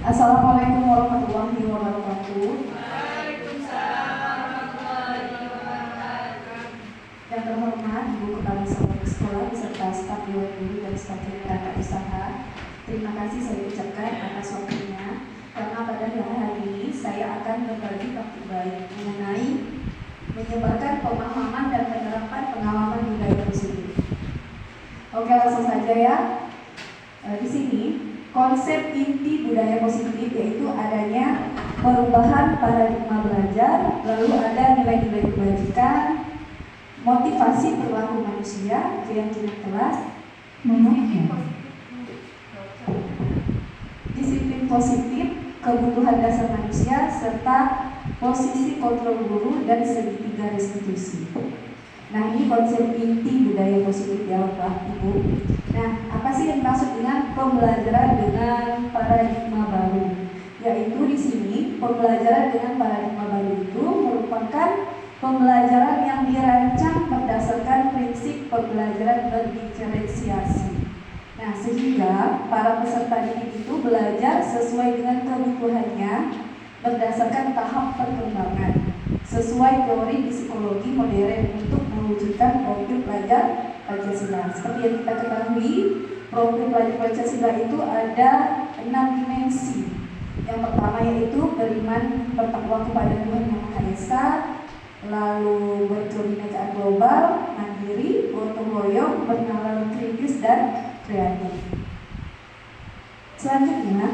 Assalamualaikum warahmatullahi wabarakatuh. Waalaikumsalam warahmatullahi wabarakatuh. Yang terhormat Ibu Kepala Sekolah beserta staf dewan guru dan staf perangkat usaha, terima kasih saya ucapkan atas waktunya, karena pada hari ini saya akan berbagi topik baik mengenai menyebarkan pemahaman dan penerapan pengalaman budaya positif. Oke, langsung saja ya. Di sini konsep inti budaya positif yaitu adanya perubahan paradigma belajar, lalu ada nilai-nilai kebajikan, motivasi perilaku manusia, keyakinan kelas, disiplin positif, kebutuhan dasar manusia, serta posisi kontrol guru dan segitiga restitusi. Nah, ini konsep inti budaya positif ya Bapak Ibu. Nah, apa sih yang dimaksud dengan pembelajaran dengan paradigma baru? Yaitu di sini pembelajaran dengan paradigma baru itu merupakan pembelajaran yang dirancang berdasarkan prinsip pembelajaran berdiferensiasi. Nah, sehingga para peserta didik itu belajar sesuai dengan kebutuhannya berdasarkan tahap perkembangan, sesuai teori psikologi modern untuk mewujudkan profil pelajar Pancasila. Seperti yang kita ketahui, profil pelajar Pancasila itu ada 6 dimensi. Yang pertama yaitu beriman bertakwa kepada Tuhan Yang Maha Esa, lalu berkebinekaan global, mandiri, gotong royong, bernalar kritis dan kreatif. Selanjutnya,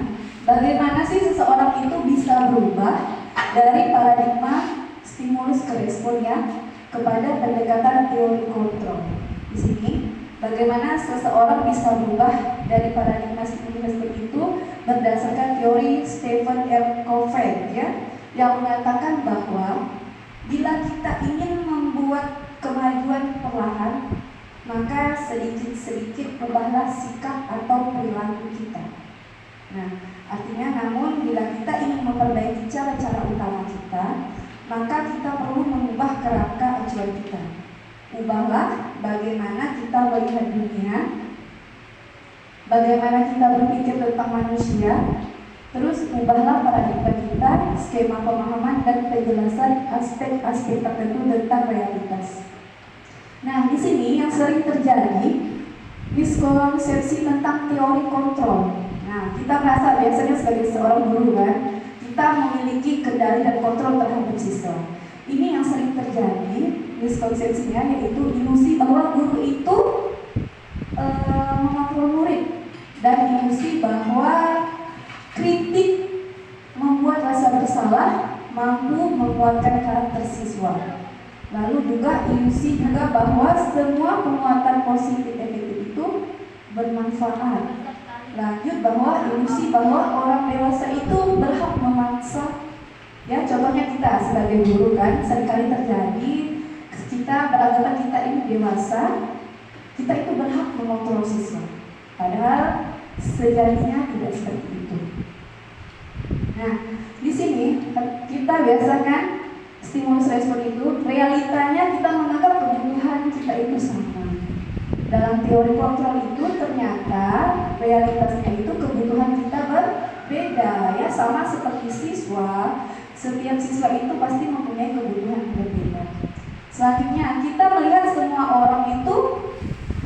bagaimana sih seseorang itu bisa berubah dari paradigma stimulus ke respon ya kepada pendekatan teori kontrol. Di sini, bagaimana seseorang bisa berubah dari paradigma stimulus itu berdasarkan teori Stephen R. Covey ya, yang mengatakan bahwa bila kita ingin membuat kemajuan perlahan, maka sedikit-sedikit ubahlah sikap atau perilaku kita. Nah, artinya namun bila kita ingin memperbaiki cara-cara utama kita, maka kita perlu mengubah kerangka acuan kita. Ubahlah bagaimana kita melihat dunia, bagaimana kita berpikir tentang manusia, terus ubahlah paradigma kita, skema pemahaman dan penjelasan aspek-aspek tertentu tentang realitas. Nah, di sini yang sering terjadi miskonsepsi tentang teori kontrol. Nah, kita merasa biasanya sebagai seorang guru kan, kita memiliki kendali dan kontrol terhadap siswa. Ini yang sering terjadi miskonsepsinya, yaitu ilusi bahwa guru itu mengontrol murid, dan ilusi bahwa kritik membuat rasa bersalah mampu menguatkan karakter siswa. Lalu juga ilusi juga bahwa semua penguatan positif efektif itu bermanfaat. Lanjut bahwa ilusi bahwa orang dewasa itu berhak memaksa. Ya, contohnya kita sebagai guru kan seringkali terjadi kita beranggapan kita ini dewasa, kita itu berhak mengontrol siswa. Padahal sejatinya tidak seperti itu. Nah, di sini kita biasakan stimulus respon itu realitanya kita menganggap kebutuhan kita itu sama. Dalam teori kontrol itu ternyata realitasnya itu kebutuhan kita berbeda ya, sama seperti siswa. Setiap siswa itu pasti mempunyai kebutuhan yang berbeda. Selanjutnya kita melihat semua orang itu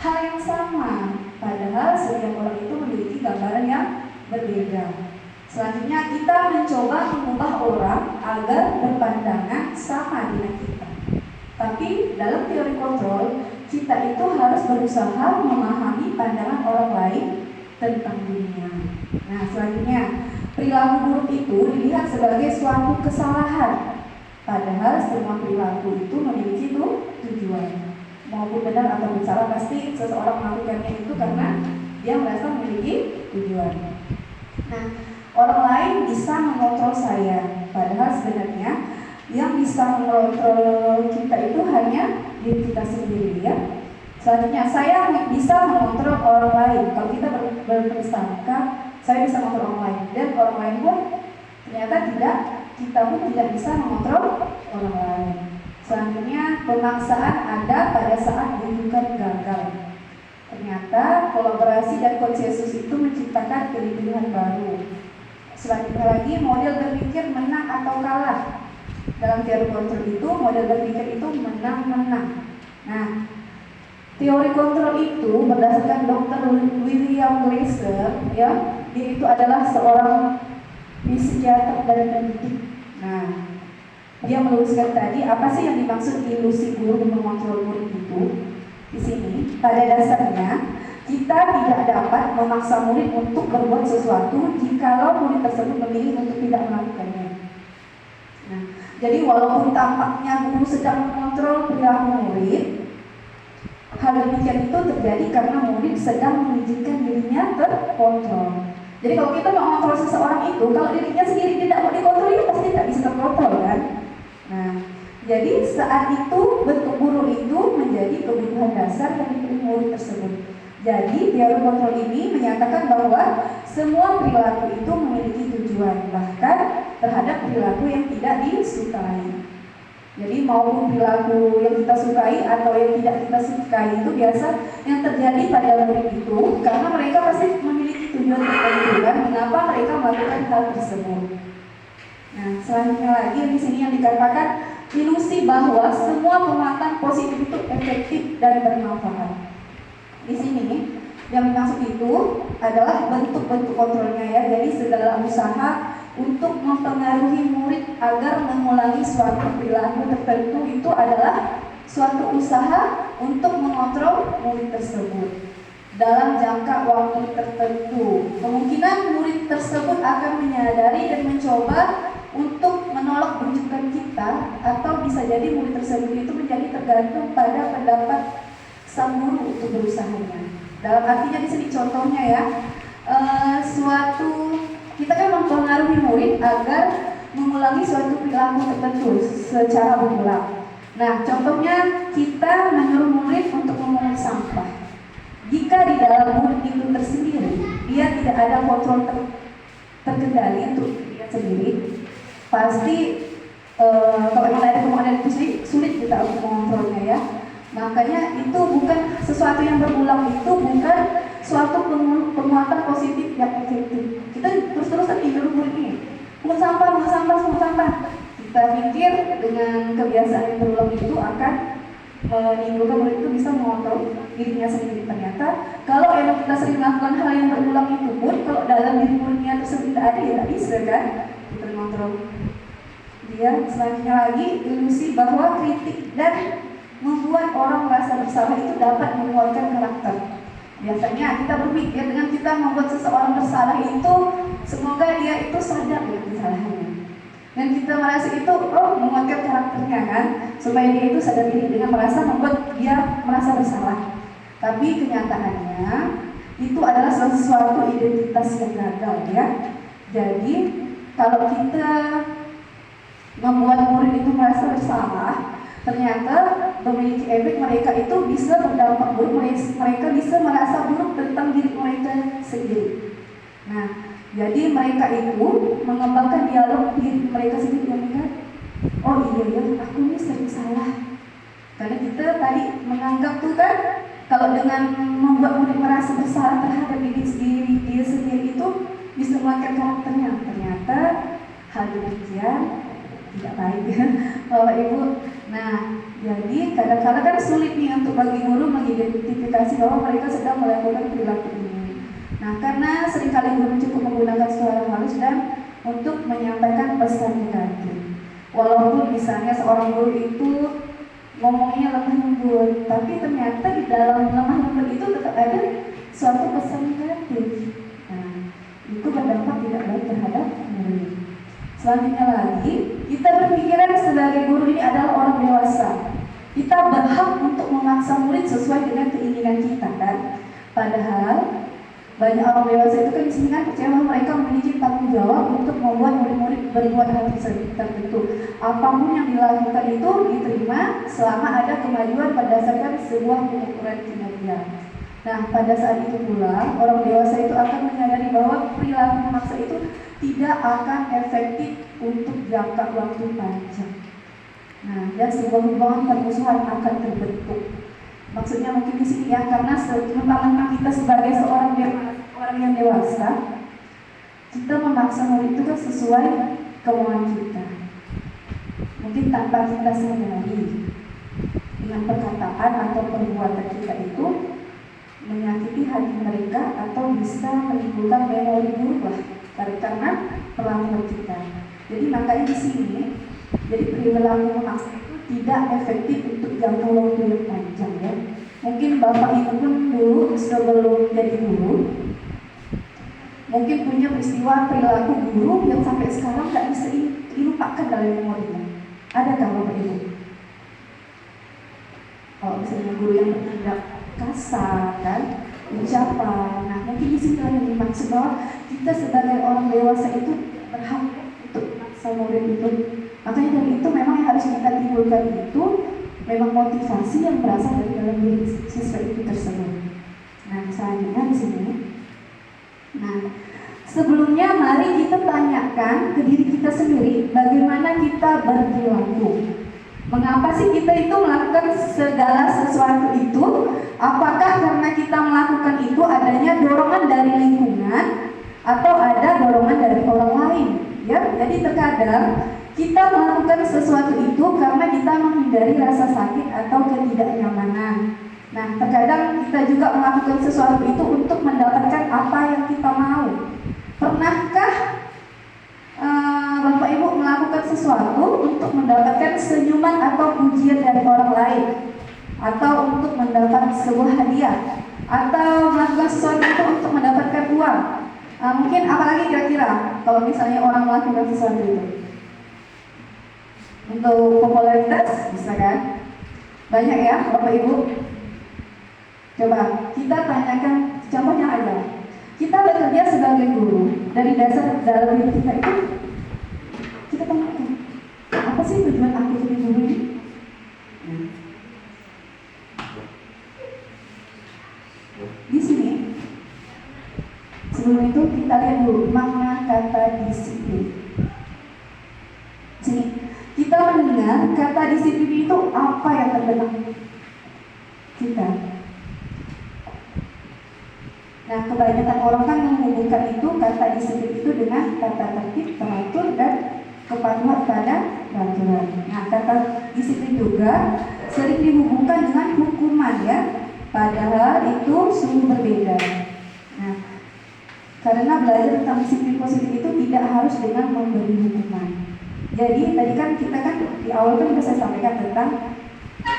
hal yang sama, padahal setiap orang itu memiliki gambaran yang berbeda. Selanjutnya kita mencoba mengubah orang agar berpandangan sama dengan kita. Tapi dalam teori kontrol, kita itu harus berusaha memahami pandangan orang lain tentang dunia. Nah, selanjutnya, perilaku buruk itu dilihat sebagai suatu kesalahan. Padahal semua perilaku itu memiliki tujuan. Maupun benar atau salah, pasti seseorang melakukannya itu karena dia merasa memiliki tujuan. Nah, orang lain bisa mengontrol saya, padahal sebenarnya yang bisa mengontrol kita itu hanya diri kita sendiri ya. Selanjutnya, saya bisa mengontrol orang lain. Kalau kita berprasangka saya bisa mengontrol orang lain, dan orang lain pun ternyata tidak, kita pun tidak bisa mengontrol orang lain. Selanjutnya, pemaksaan ada pada saat rujukan gagal. Ternyata kolaborasi dan konsensus itu menciptakan pilihan baru. Selanjutnya lagi, model berpikir menang atau kalah. Dalam teori kontrol itu, model berpikir itu menang-menang. Nah, teori kontrol itu berdasarkan Dr. William Glasser, ya, dia itu adalah seorang psikiater dan pendidik. Nah, dia menuliskan tadi apa sih yang dimaksud ilusi guru mengontrol murid itu. Di sini, pada dasarnya kita tidak dapat memaksa murid untuk berbuat sesuatu jikalau murid tersebut memilih untuk tidak melakukannya. Nah, jadi walaupun tampaknya guru sedang mengontrol perilaku murid, hal demikian itu terjadi karena murid sedang mengizinkan dirinya terkontrol. Jadi kalau kita mau mengontrol seseorang itu, kalau dirinya sendiri tidak mau dikontrol, ya pasti tidak bisa terkontrol kan? Nah, jadi saat itu bentuk guru itu menjadi kebutuhan dasar yang diberi murid tersebut. Jadi teori kontrol ini menyatakan bahwa semua perilaku itu memiliki tujuan, bahkan terhadap perilaku yang tidak disukai. Jadi maupun perilaku yang kita sukai atau yang tidak kita sukai itu biasa yang terjadi pada murid itu karena mereka pasti memiliki tujuan tertentu kan, mengapa mereka melakukan hal tersebut. Nah, selanjutnya lagi di sini yang dikatakan ilusi bahwa semua penguatan positif itu efektif dan bermanfaat. Di sini yang dimaksud itu adalah bentuk-bentuk kontrolnya ya. Jadi segala usaha untuk mempengaruhi murid agar mengulangi suatu perilaku tertentu itu adalah suatu usaha untuk mengontrol murid tersebut dalam jangka waktu tertentu. Kemungkinan murid tersebut akan menyadari dan mencoba untuk menolak rujukan kita, atau bisa jadi murid tersebut itu menjadi tergantung pada pendapat sang guru untuk berusahanya. Dalam artinya di sini contohnya ya, kita kan mempengaruhi murid agar mengulangi suatu perilaku tertentu secara berulang. Nah, contohnya kita menyuruh murid untuk memungut sampah. Jika di dalam murid itu tersendiri dia tidak ada kontrol terkendali untuk dia sendiri, pasti kalau memang ada kemauan itu sulit kita untuk mengontrolnya ya. Makanya itu bukan sesuatu yang berulang, itu bukan suatu penguatan positif yang efektif. Kita terus-terusan nyuruh murid ini pungut sampah. Kita pikir dengan kebiasaan yang berulang itu akan menimbulkan murid itu bisa mengontrol dirinya sendiri. Ternyata kalau emang kita sering melakukan hal yang berulang itu pun, kalau dalam diri muridnya tersebut tidak ada, ya tidak bisa kan kita mengontrol dia. Selanjutnya lagi, ilusi bahwa kritik dan membuat orang merasa bersalah itu dapat menguatkan karakter. Biasanya kita berpikir dengan kita membuat seseorang bersalah itu, semoga dia itu sadar dengan kesalahannya. Dan kita merasa itu menguatkan karakternya kan, supaya dia itu sadar diri dengan membuat dia merasa bersalah. Tapi kenyataannya itu adalah sesuatu identitas yang gagal ya. Jadi kalau kita membuat murid itu merasa bersalah, ternyata memiliki efek mereka itu bisa berdampak buruk, mereka bisa merasa buruk tentang diri mereka sendiri. Nah, jadi mereka itu mengembangkan dialog diri mereka sendiri yang melihat, oh iya ya, aku ini sering salah. Karena kita tadi menganggap tuh kan, kalau dengan membuat murid merasa bersalah terhadap diri dia sendiri itu bisa menguatkan karakternya. Ternyata hal demikian tidak baik ya, Bapak Ibu. Nah, jadi kadang-kadang kan sulit nih untuk bagi guru mengidentifikasi bahwa mereka sedang melakukan perilaku ini. Nah, karena seringkali guru cukup menggunakan suara halus dan untuk menyampaikan pesan negatif. Walaupun misalnya seorang guru itu ngomongnya lemah lembut, tapi ternyata di dalam lemah lembut itu tetap ada suatu pesan negatif. Nah, itu berdampak tidak baik terhadap murid. Selanjutnya lagi, kita berpikiran sebagai guru ini adalah orang dewasa. Kita berhak untuk memaksa murid sesuai dengan keinginan kita kan. Padahal banyak orang dewasa itu kan di sini kan percaya bahwa mereka memiliki tanggung jawab untuk membuat murid-murid berbuat hal tertentu. Apapun yang dilakukan itu diterima selama ada kemajuan berdasarkan sebuah pengukuran kinerja. Nah, pada saat itu pula orang dewasa itu akan menyadari bahwa perilaku memaksa itu tidak akan efektif untuk jangka waktu panjang. Nah, dan sebuah hubungan permusuhan akan terbentuk. Maksudnya mungkin di sini ya, karena mentang-mentang kita sebagai orang yang dewasa, kita memaksa murid itu kan sesuai kemauan kita. Mungkin tanpa kita sadari dengan perkataan atau perbuatan kita itu menyakiti hati mereka atau bisa menimbulkan memori buruk lah karena perlakuan kita. Jadi makanya di sini, jadi perilaku memaksa itu tidak efektif untuk jangka waktu yang panjang ya. Mungkin Bapak Ibu pun dulu sebelum jadi guru, mungkin punya peristiwa perilaku guru yang sampai sekarang nggak bisa dilupakan dalam memorinya. Adakah Bapak Ibu? Kalau misalnya guru yang bertindak kasar kan, ucapan. Nah, mungkin di sini yang dimaksud bahwa kita sebagai orang dewasa itu berhak untuk memaksa murid itu. Makanya dari itu memang yang harus kita timbulkan itu memang motivasi yang berasal dari dalam diri siswa itu tersebut. Nah, selanjutnya di sini. Nah, sebelumnya mari kita tanyakan ke diri kita sendiri bagaimana kita berperilaku. Mengapa sih kita itu melakukan segala sesuatu itu? Apakah karena kita melakukan itu adanya dorongan dari lingkungan atau ada dorongan dari orang lain? Ya, jadi terkadang kita melakukan sesuatu itu karena kita menghindari rasa sakit atau ketidaknyamanan. Nah, terkadang kita juga melakukan sesuatu itu untuk mendapatkan apa yang kita mau. Pernahkah Bapak Ibu melakukan sesuatu untuk mendapatkan senyuman atau pujian dari orang lain, atau untuk mendapat sebuah hadiah, atau melakukan sesuatu itu untuk mendapatkan uang? Mungkin apalagi kira-kira kalau misalnya orang melakukan sesuatu itu untuk popularitas, bisa kan? Banyak ya Bapak Ibu. Coba kita tanyakan contohnya aja. Kita bekerja sebagai guru, dari dasar dalam diri kita itu kita tanyakan, apa sih tujuan aku jadi guru ini? Di sini, sebelum itu kita lihat dulu makna kata disiplin. Sini, kita mendengar kata disiplin itu apa yang terbenak kita. Nah, kebanyakan orang kan menghubungkan itu kata disiplin itu dengan kata tertib, teratur, dan kepatuhan pada peraturan. Nah, kata disiplin juga sering dihubungkan dengan hukuman ya, padahal itu sungguh berbeda. Nah, karena belajar tentang disiplin positif itu tidak harus dengan memberi hukuman. Jadi tadi kan kita kan di awal kan sudah saya sampaikan tentang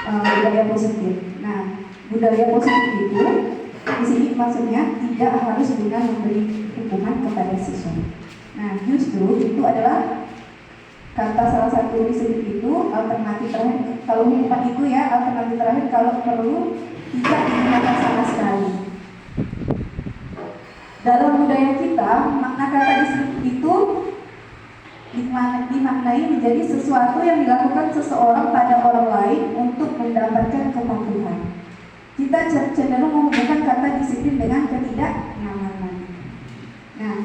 budaya positif. Nah, budaya positif itu di sini maksudnya tidak harus dengan memberi hukuman kepada siswa. Nah, justru itu adalah kata salah satu disiplin itu alternatif terakhir. Kalau hukuman itu ya alternatif terakhir kalau perlu tidak digunakan sama sekali. Dalam budaya kita, makna kata disiplin itu dimaknai menjadi sesuatu yang dilakukan seseorang pada orang lain untuk mendapatkan kepatuhan. Kita cenderung menghubungkan kata disiplin dengan ketidaknyamanan. Nah,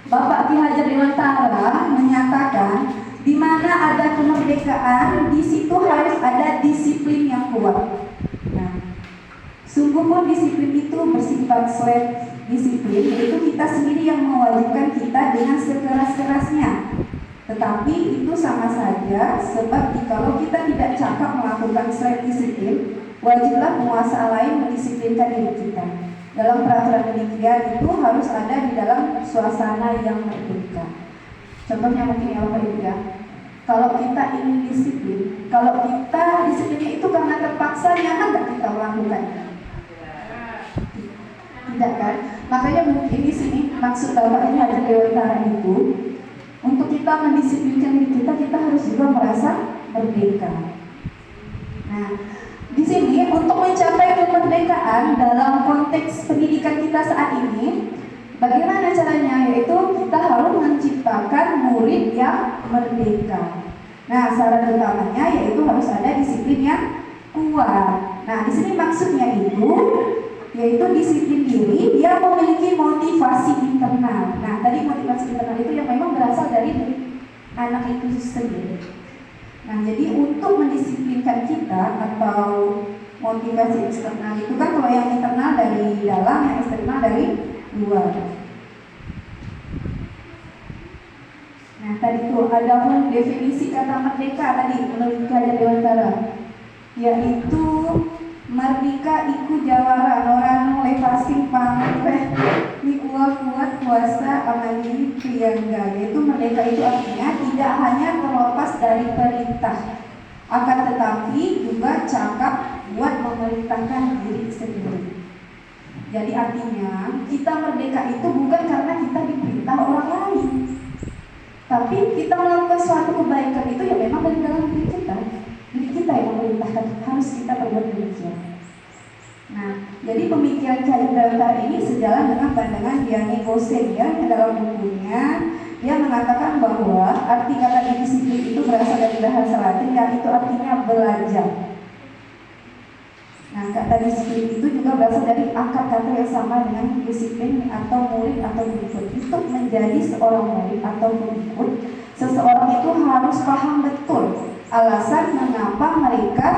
Bapak Ki Hajar Dewantara menyatakan di mana ada kemerdekaan, di situ harus ada disiplin yang kuat. Nah, sungguh pun disiplin itu bersifat disiplin, yaitu kita sendiri yang mewajibkan kita dengan sekeras-kerasnya. Tetapi itu sama saja, sebab kalau kita tidak cakap melakukan disiplin, wajiblah penguasa lain mendisiplinkan diri kita. Dalam peraturan demikian itu harus ada di dalam suasana yang merdeka. Contohnya mungkin ya Bapak Ibu ya, kalau kita ingin disiplin, kalau kita disiplinnya itu karena terpaksa, nyaman nggak kita melakukan? Tidak kan? Makanya mungkin di sini maksud Bapak Ki Hajar Dewantara itu, untuk kita mendisiplinkan diri kita harus juga merasa merdeka. Nah, di sini untuk mencapai kemerdekaan dalam konteks pendidikan kita saat ini, bagaimana caranya? Yaitu kita harus menciptakan murid yang merdeka. Nah, syarat utamanya yaitu harus ada disiplin yang kuat. Nah, di sini maksudnya itu yaitu disiplin diri, dia memiliki motivasi internal. Nah, tadi motivasi internal itu yang memang berasal dari anak itu sendiri. Nah, jadi untuk mendisiplinkan kita atau motivasi eksternal itu kan kalau yang internal dari dalam, yang eksternal dari luar. Nah, tadi tuh ada pun definisi kata merdeka tadi menurut Ki Hajar Dewantara, yaitu merdeka iku jawara noranu levasing pamreh ni kuat kuasa amani priyangga, yaitu merdeka itu artinya tidak hanya terlepas dari perintah, akan tetapi juga cakap buat memerintahkan diri sendiri. Jadi artinya kita merdeka itu bukan karena kita diperintah orang lain, tapi kita melakukan suatu kebaikan itu ya memang dari dalam diri kita. Diri kita yang memerintahkan harus kita berbuat demikian. Nah, jadi pemikiran Ki Hajar Dewantara ini sejalan dengan pandangan Diani Gosen ya, dalam bukunya dia mengatakan bahwa arti kata disiplin itu berasal dari bahasa Latin, yaitu artinya belajar. Nah, kata disiplin itu juga berasal dari akar kata yang sama dengan disiplin atau murid atau pengikut. Untuk menjadi seorang murid atau pengikut, seseorang itu harus paham betul alasan mengapa mereka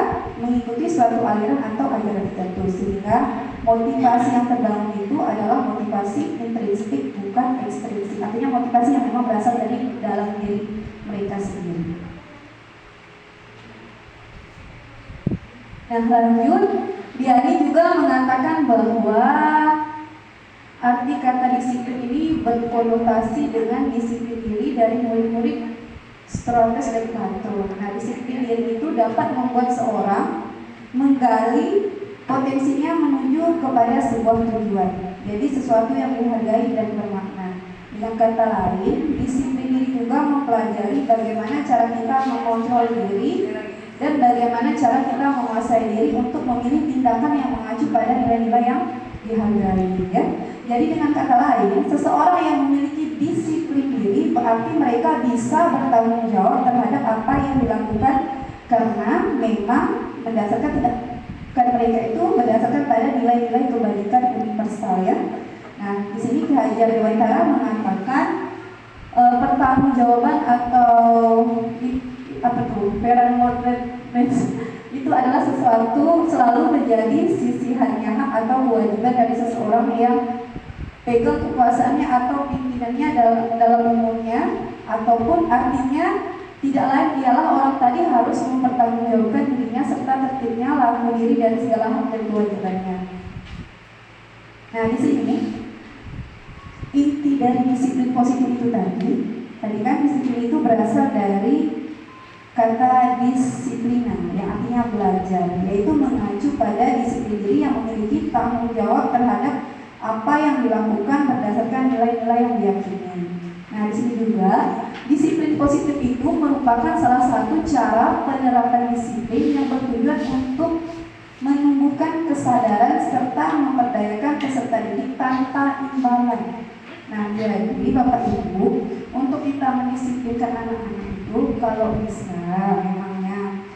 mengikuti suatu aliran atau ajaran tertentu, sehingga motivasi yang terbangun itu adalah motivasi intrinsik bukan ekstrinsik. Artinya motivasi yang memang berasal dari dalam diri mereka sendiri. Nah, lanjut, Diani juga mengatakan bahwa arti kata disiplin ini berkonotasi dengan disiplin diri dari murid-murid Socrates dan Plato. Nah, disiplin diri itu dapat membuat seorang menggali potensinya menuju kepada sebuah tujuan. Jadi sesuatu yang dihargai dan bermakna. Dengan kata lain, disiplin diri juga mempelajari bagaimana cara kita mengontrol diri dan bagaimana cara kita menguasai diri untuk memilih tindakan yang mengacu pada nilai-nilai yang dihargai. Ya. Jadi dengan kata lain, seseorang yang memiliki disiplin diri berarti mereka bisa bertanggung jawab terhadap apa yang dilakukan karena memang berdasarkan tindakan mereka itu berdasarkan pada nilai-nilai kebajikan universal ya. Nah, di sini Ki Hajar Dewantara mengatakan pertanggungjawaban atau itu adalah sesuatu selalu menjadi sisihannya hak atau kewajiban dari seseorang yang pegang kekuasaannya atau pimpinannya dalam umumnya, ataupun artinya tidak lain ialah orang tadi harus mempertanggungjawabkan dirinya serta tertibnya laku diri dari segala hak dan kewajibannya. Nah, di sini inti dari disiplin positif itu tadi kan disiplin itu berasal dari kata disiplina yang artinya belajar, yaitu mengacu pada disiplin diri yang memiliki tanggung jawab terhadap apa yang dilakukan berdasarkan nilai-nilai yang diyakini. Nah, di sini juga disiplin positif itu merupakan salah satu cara penerapan disiplin yang bertujuan untuk menumbuhkan kesadaran serta memperdayakan peserta didik tanpa imbalan. Nah, jadi Bapak Ibu, untuk kita mendisiplinkan anak-anak itu kalau bisa memangnya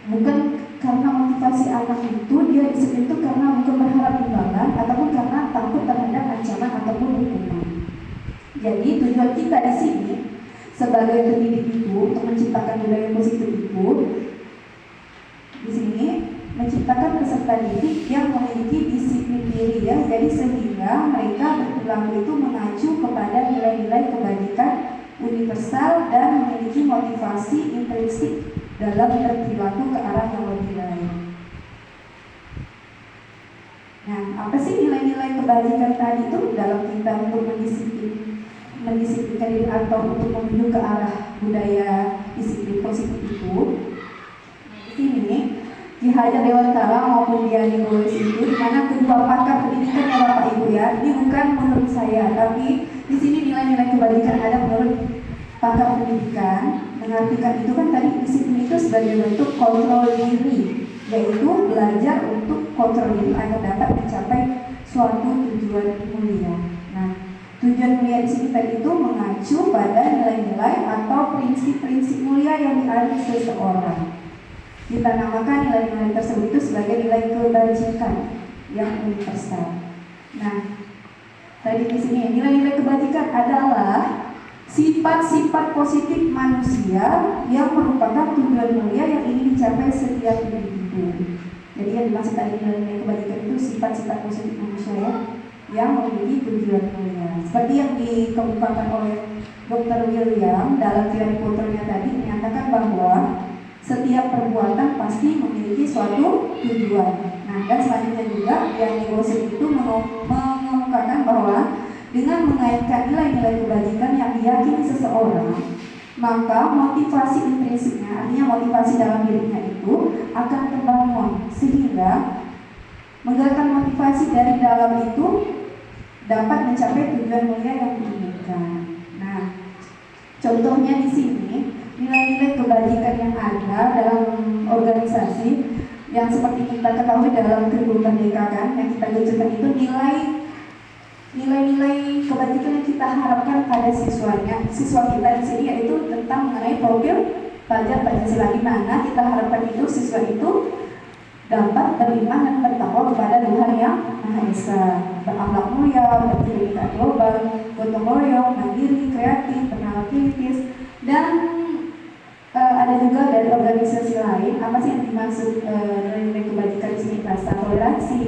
bukan karena motivasi anak itu dia disiplin itu karena bukan berharap imbalan ataupun karena takut terhadap ancaman ataupun hukuman. Jadi tujuan kita di sini sebagai pendidik itu untuk menciptakan budaya positif itu di sini menciptakan peserta didik yang memiliki disiplin diri ya. Jadi sehingga mereka berperilaku itu mengacu kepada nilai-nilai kebajikan universal dan memiliki motivasi intrinsik dalam berperilaku ke arah yang lebih baik. Nah, apa sih nilai-nilai kebajikan tadi itu dalam kita untuk mendisiplinkan diri atau untuk menuju ke arah budaya disiplin positif itu? Di sini Ki Hajar Dewantara maupun Diani Gosen itu di mana kedua pakar pendidikan ya Bapak Ibu ya. Ini bukan menurut saya, tapi di sini nilai-nilai kebajikan ada menurut pakar pendidikan. Mengartikan itu kan tadi disiplin itu sebagai bentuk kontrol diri, yaitu belajar untuk kontrol diri agar dapat mencapai suatu tujuan mulia. Nah, tujuan mulia di sini tadi itu mengacu pada nilai-nilai atau prinsip-prinsip mulia yang dialami seseorang. Kita namakan nilai-nilai tersebut itu sebagai nilai kebajikan yang universal. Nah, tadi di sini nilai-nilai kebajikan adalah sifat-sifat positif manusia yang merupakan tujuan mulia yang ingin dicapai setiap individu. Jadi yang dimaksud tadi nilai-nilai kebajikan itu sifat-sifat positif manusia yang memiliki tujuan mulia. Seperti yang dikemukakan oleh Dr. William dalam teori kulturnya tadi menyatakan bahwa setiap perbuatan pasti memiliki suatu tujuan. Nah, dan selanjutnya juga yang Gosen itu mengungkapkan bahwa dengan mengaitkan nilai-nilai kebajikan yang diyakini seseorang, maka motivasi intrinsiknya, artinya motivasi dalam dirinya itu akan terbangun, sehingga menggerakkan motivasi dari dalam itu dapat mencapai tujuan mulia yang diinginkan. Nah, contohnya di sini nilai-nilai kebajikan yang ada dalam organisasi yang seperti kita ketahui dalam kurikulum merdeka kan, yang kita luncurkan itu nilai-nilai kebajikan yang kita harapkan pada siswa kita di sini, yaitu tentang mengenai profil pelajar Pancasila, di mana kita harapkan itu siswa itu dapat beriman dan bertakwa kepada Tuhan Yang Maha Esa, berakhlak mulia, berintegritas global, gotong royong, mandiri, kreatif, bernalar kritis, dan ada juga dari organisasi lain. Apa sih yang dimaksud nilai-nilai kebajikan di sini? Rasa toleransi,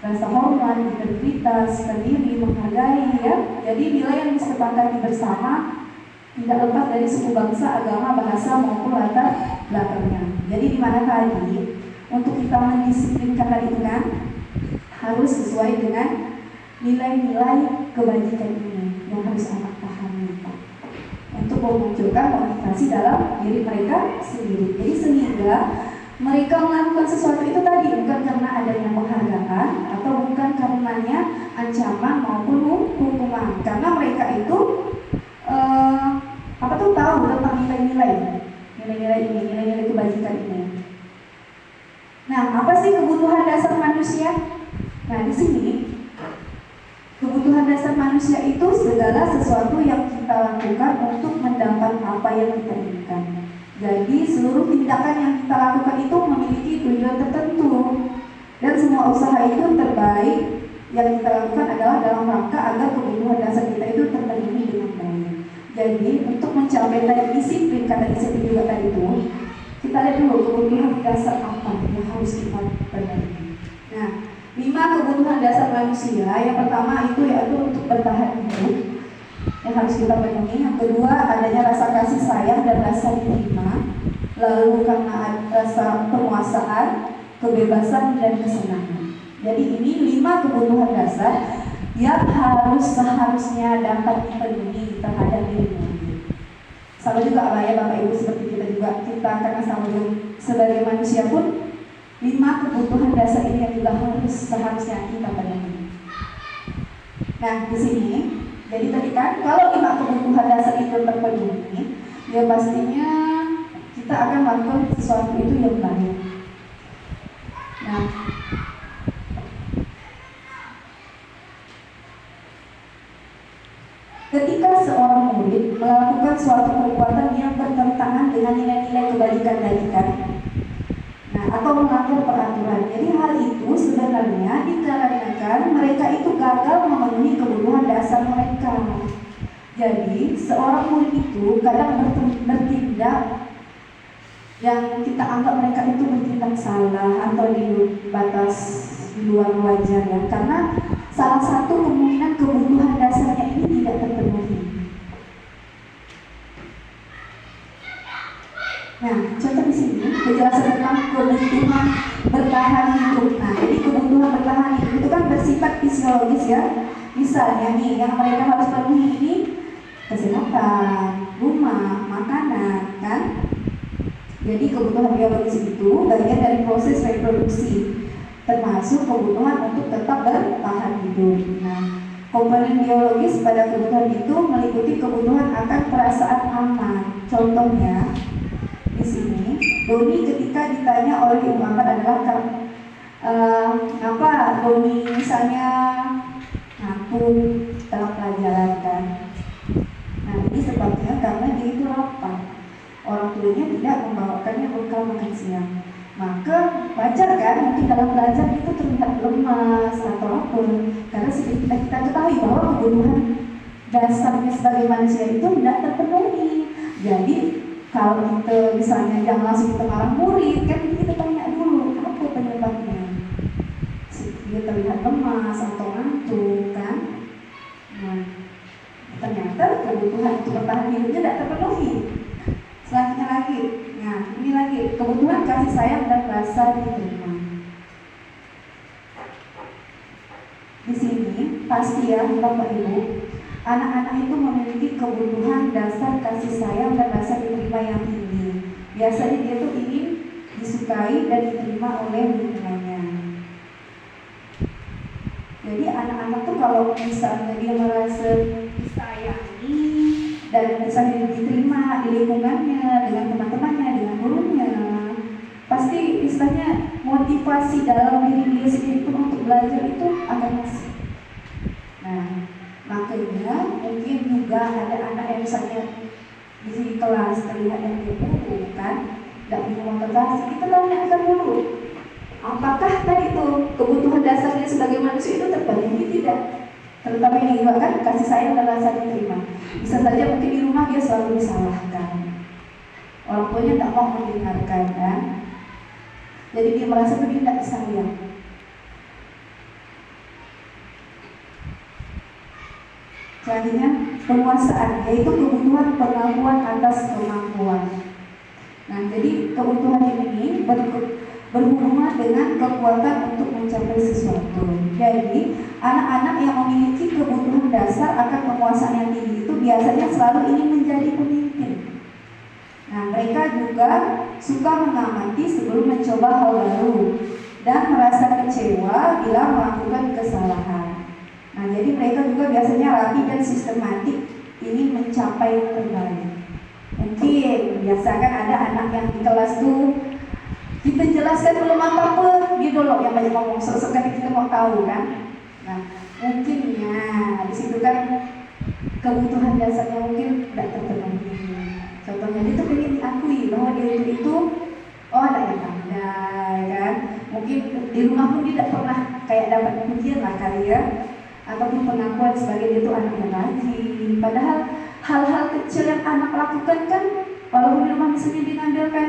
rasa hormat, integritas, mandiri, menghargai, ya. Jadi nilai yang disepakati bersama tidak lepas dari suku bangsa, agama, bahasa maupun latar belakangnya. Jadi di mana tadi untuk kita mendisiplinkan tadi itu kan harus sesuai dengan nilai-nilai kebajikan ini yang harus anak pahami, Pak, untuk memunculkan motivasi dalam diri mereka sendiri. Jadi sehingga mereka melakukan sesuatu itu tadi bukan karena adanya penghargaan atau bukan karenanya ancaman maupun hukuman, karena mereka itu tahu tentang nilai-nilai ini, nilai-nilai kebajikan ini. Nah, apa sih kebutuhan dasar manusia? Nah, di sini kebutuhan dasar manusia itu segala sesuatu yang kita lakukan untuk mendapat apa yang kita inginkan. Jadi seluruh tindakan yang kita lakukan itu memiliki tujuan tertentu, dan semua usaha itu terbaik yang kita lakukan adalah dalam rangka agar kebutuhan dasar kita itu terpenuhi dengan baik. Jadi untuk mencapai tadi disiplin, kata disiplin juga tadi itu, kita lihat dulu kebutuhan dasar apa yang harus kita penuhi. Nah, 5 kebutuhan dasar manusia. Yang pertama itu yaitu untuk bertahan hidup yang harus kita penuhi. Yang kedua adanya rasa kasih sayang dan rasa diterima. Lalu karena rasa penguasaan, kebebasan dan kesenangan. Jadi ini 5 kebutuhan dasar yang seharusnya dapat dipenuhi terhadap diri sendiri. Sama juga Bapak Ibu, seperti kita karena sebagai manusia pun 5 kebutuhan dasar ini yang juga seharusnya kita penuhi. Nah, di sini jadi tadi kan kalau 5 kebutuhan dasar itu terpenuhi, ya pastinya kita akan melakukan sesuatu itu yang baik. Nah, ketika seorang murid melakukan suatu perbuatan yang bertentangan dengan nilai-nilai kebajikan tadi kan, atau melanggar peraturan, jadi hal itu sebenarnya dikarenakan mereka itu gagal memenuhi kebutuhan dasar mereka. Jadi seorang murid itu kadang bertindak yang kita anggap mereka itu bertindak salah atau di batas di luar wajar, ya, karena salah satu kemungkinan kebutuhan dasarnya ini tidak terpenuhi. Nah, contoh di sini penjelasan tentang kebutuhan bertahan hidup. Nah, jadi kebutuhan bertahan hidup itu kan bersifat fisiologis, ya. Misalnya nih, yang mereka harus penuhi ini kesehatan, rumah, makanan, kan? Jadi kebutuhan biologis itu bagian dari proses reproduksi, termasuk kebutuhan untuk tetap bertahan hidup. Nah, komponen biologis pada kebutuhan itu meliputi kebutuhan akan perasaan aman. Contohnya di sini, Doni ketika ditanya oleh Ibu Amar adalah kenapa Doni misalnya ngantuk dalam pelajaran kan? Nah, ini sebabnya karena dia itu lapar. Orang tuanya tidak membawakannya bekal makan siang. Maka wajar kan mungkin dalam belajar itu terlihat lemas atau apa, karena seperti kita ketahui bahwa kebutuhan dasarnya sebagai manusia itu tidak terpenuhi. Jadi kalau kita misalnya jangan langsung kita marah murid, kan kita tanya dulu apa penyebabnya. Dia terlihat lemas atau ngantuk kan. Nah, ternyata kebutuhan untuk bertahan hidupnya tidak terpenuhi. Selanjutnya lagi, nah ini lagi kebutuhan kasih sayang dan rasa diterima. Di sini pasti ya Bapak Ibu, anak-anak itu memiliki kebutuhan dasar kasih sayang dan rasa diterima yang tinggi. Biasanya dia tuh ingin disukai dan diterima oleh lingkungannya. Jadi anak-anak tuh kalau misalnya dia merasa disayangi dan misalnya diterima di lingkungannya, dengan teman-temannya, dengan gurunya, pasti istilahnya motivasi dalam diri dia sendiri pun untuk belajar itu akan masih. Nah, makanya mungkin juga ada anak yang misalnya di kelas terlihat yang dia buruk kan, tidak punya motivasi, kita tanyakan dulu, apakah tadi itu kebutuhan dasarnya sebagai manusia itu terpenuhi tidak? Terutama ini juga kan kasih sayang dan rasa diterima. Bisa saja mungkin di rumah dia selalu disalahkan, orang tuanya tak mau mendengarkan kan, jadi dia merasa dia tidak disayang. Selanjutnya penguasaan, yaitu kebutuhan pengakuan atas kemampuan. Nah, jadi kebutuhan ini berhubungan dengan kekuatan untuk mencapai sesuatu. Jadi anak-anak yang memiliki kebutuhan dasar akan penguasaan yang tinggi itu biasanya selalu ingin menjadi pemimpin. Nah, mereka juga suka mengamati sebelum mencoba hal baru dan merasa kecewa bila melakukan kesalahan. Nah, jadi mereka juga biasanya rapi dan sistematik ingin mencapai yang terbaik. Mungkin biasa kan ada anak yang di kelas tuh kita jelaskan belum apa-apa, dia dulu yang banyak ngomong, sesekali kita mau tahu kan. Nah, mungkin ya di situ kan kebutuhan dasarnya mungkin tidak terpenuhi. Contohnya dia tuh pengen diakui bahwa dia itu ada yang pandai kan. Mungkin di rumah pun dia tidak pernah kayak dapat pujian lah kali ya, ataupun pengakuan sebagai dia itu anak yang rajin. Padahal hal-hal kecil yang anak lakukan kan, walaupun di rumah misalnya dinambilkan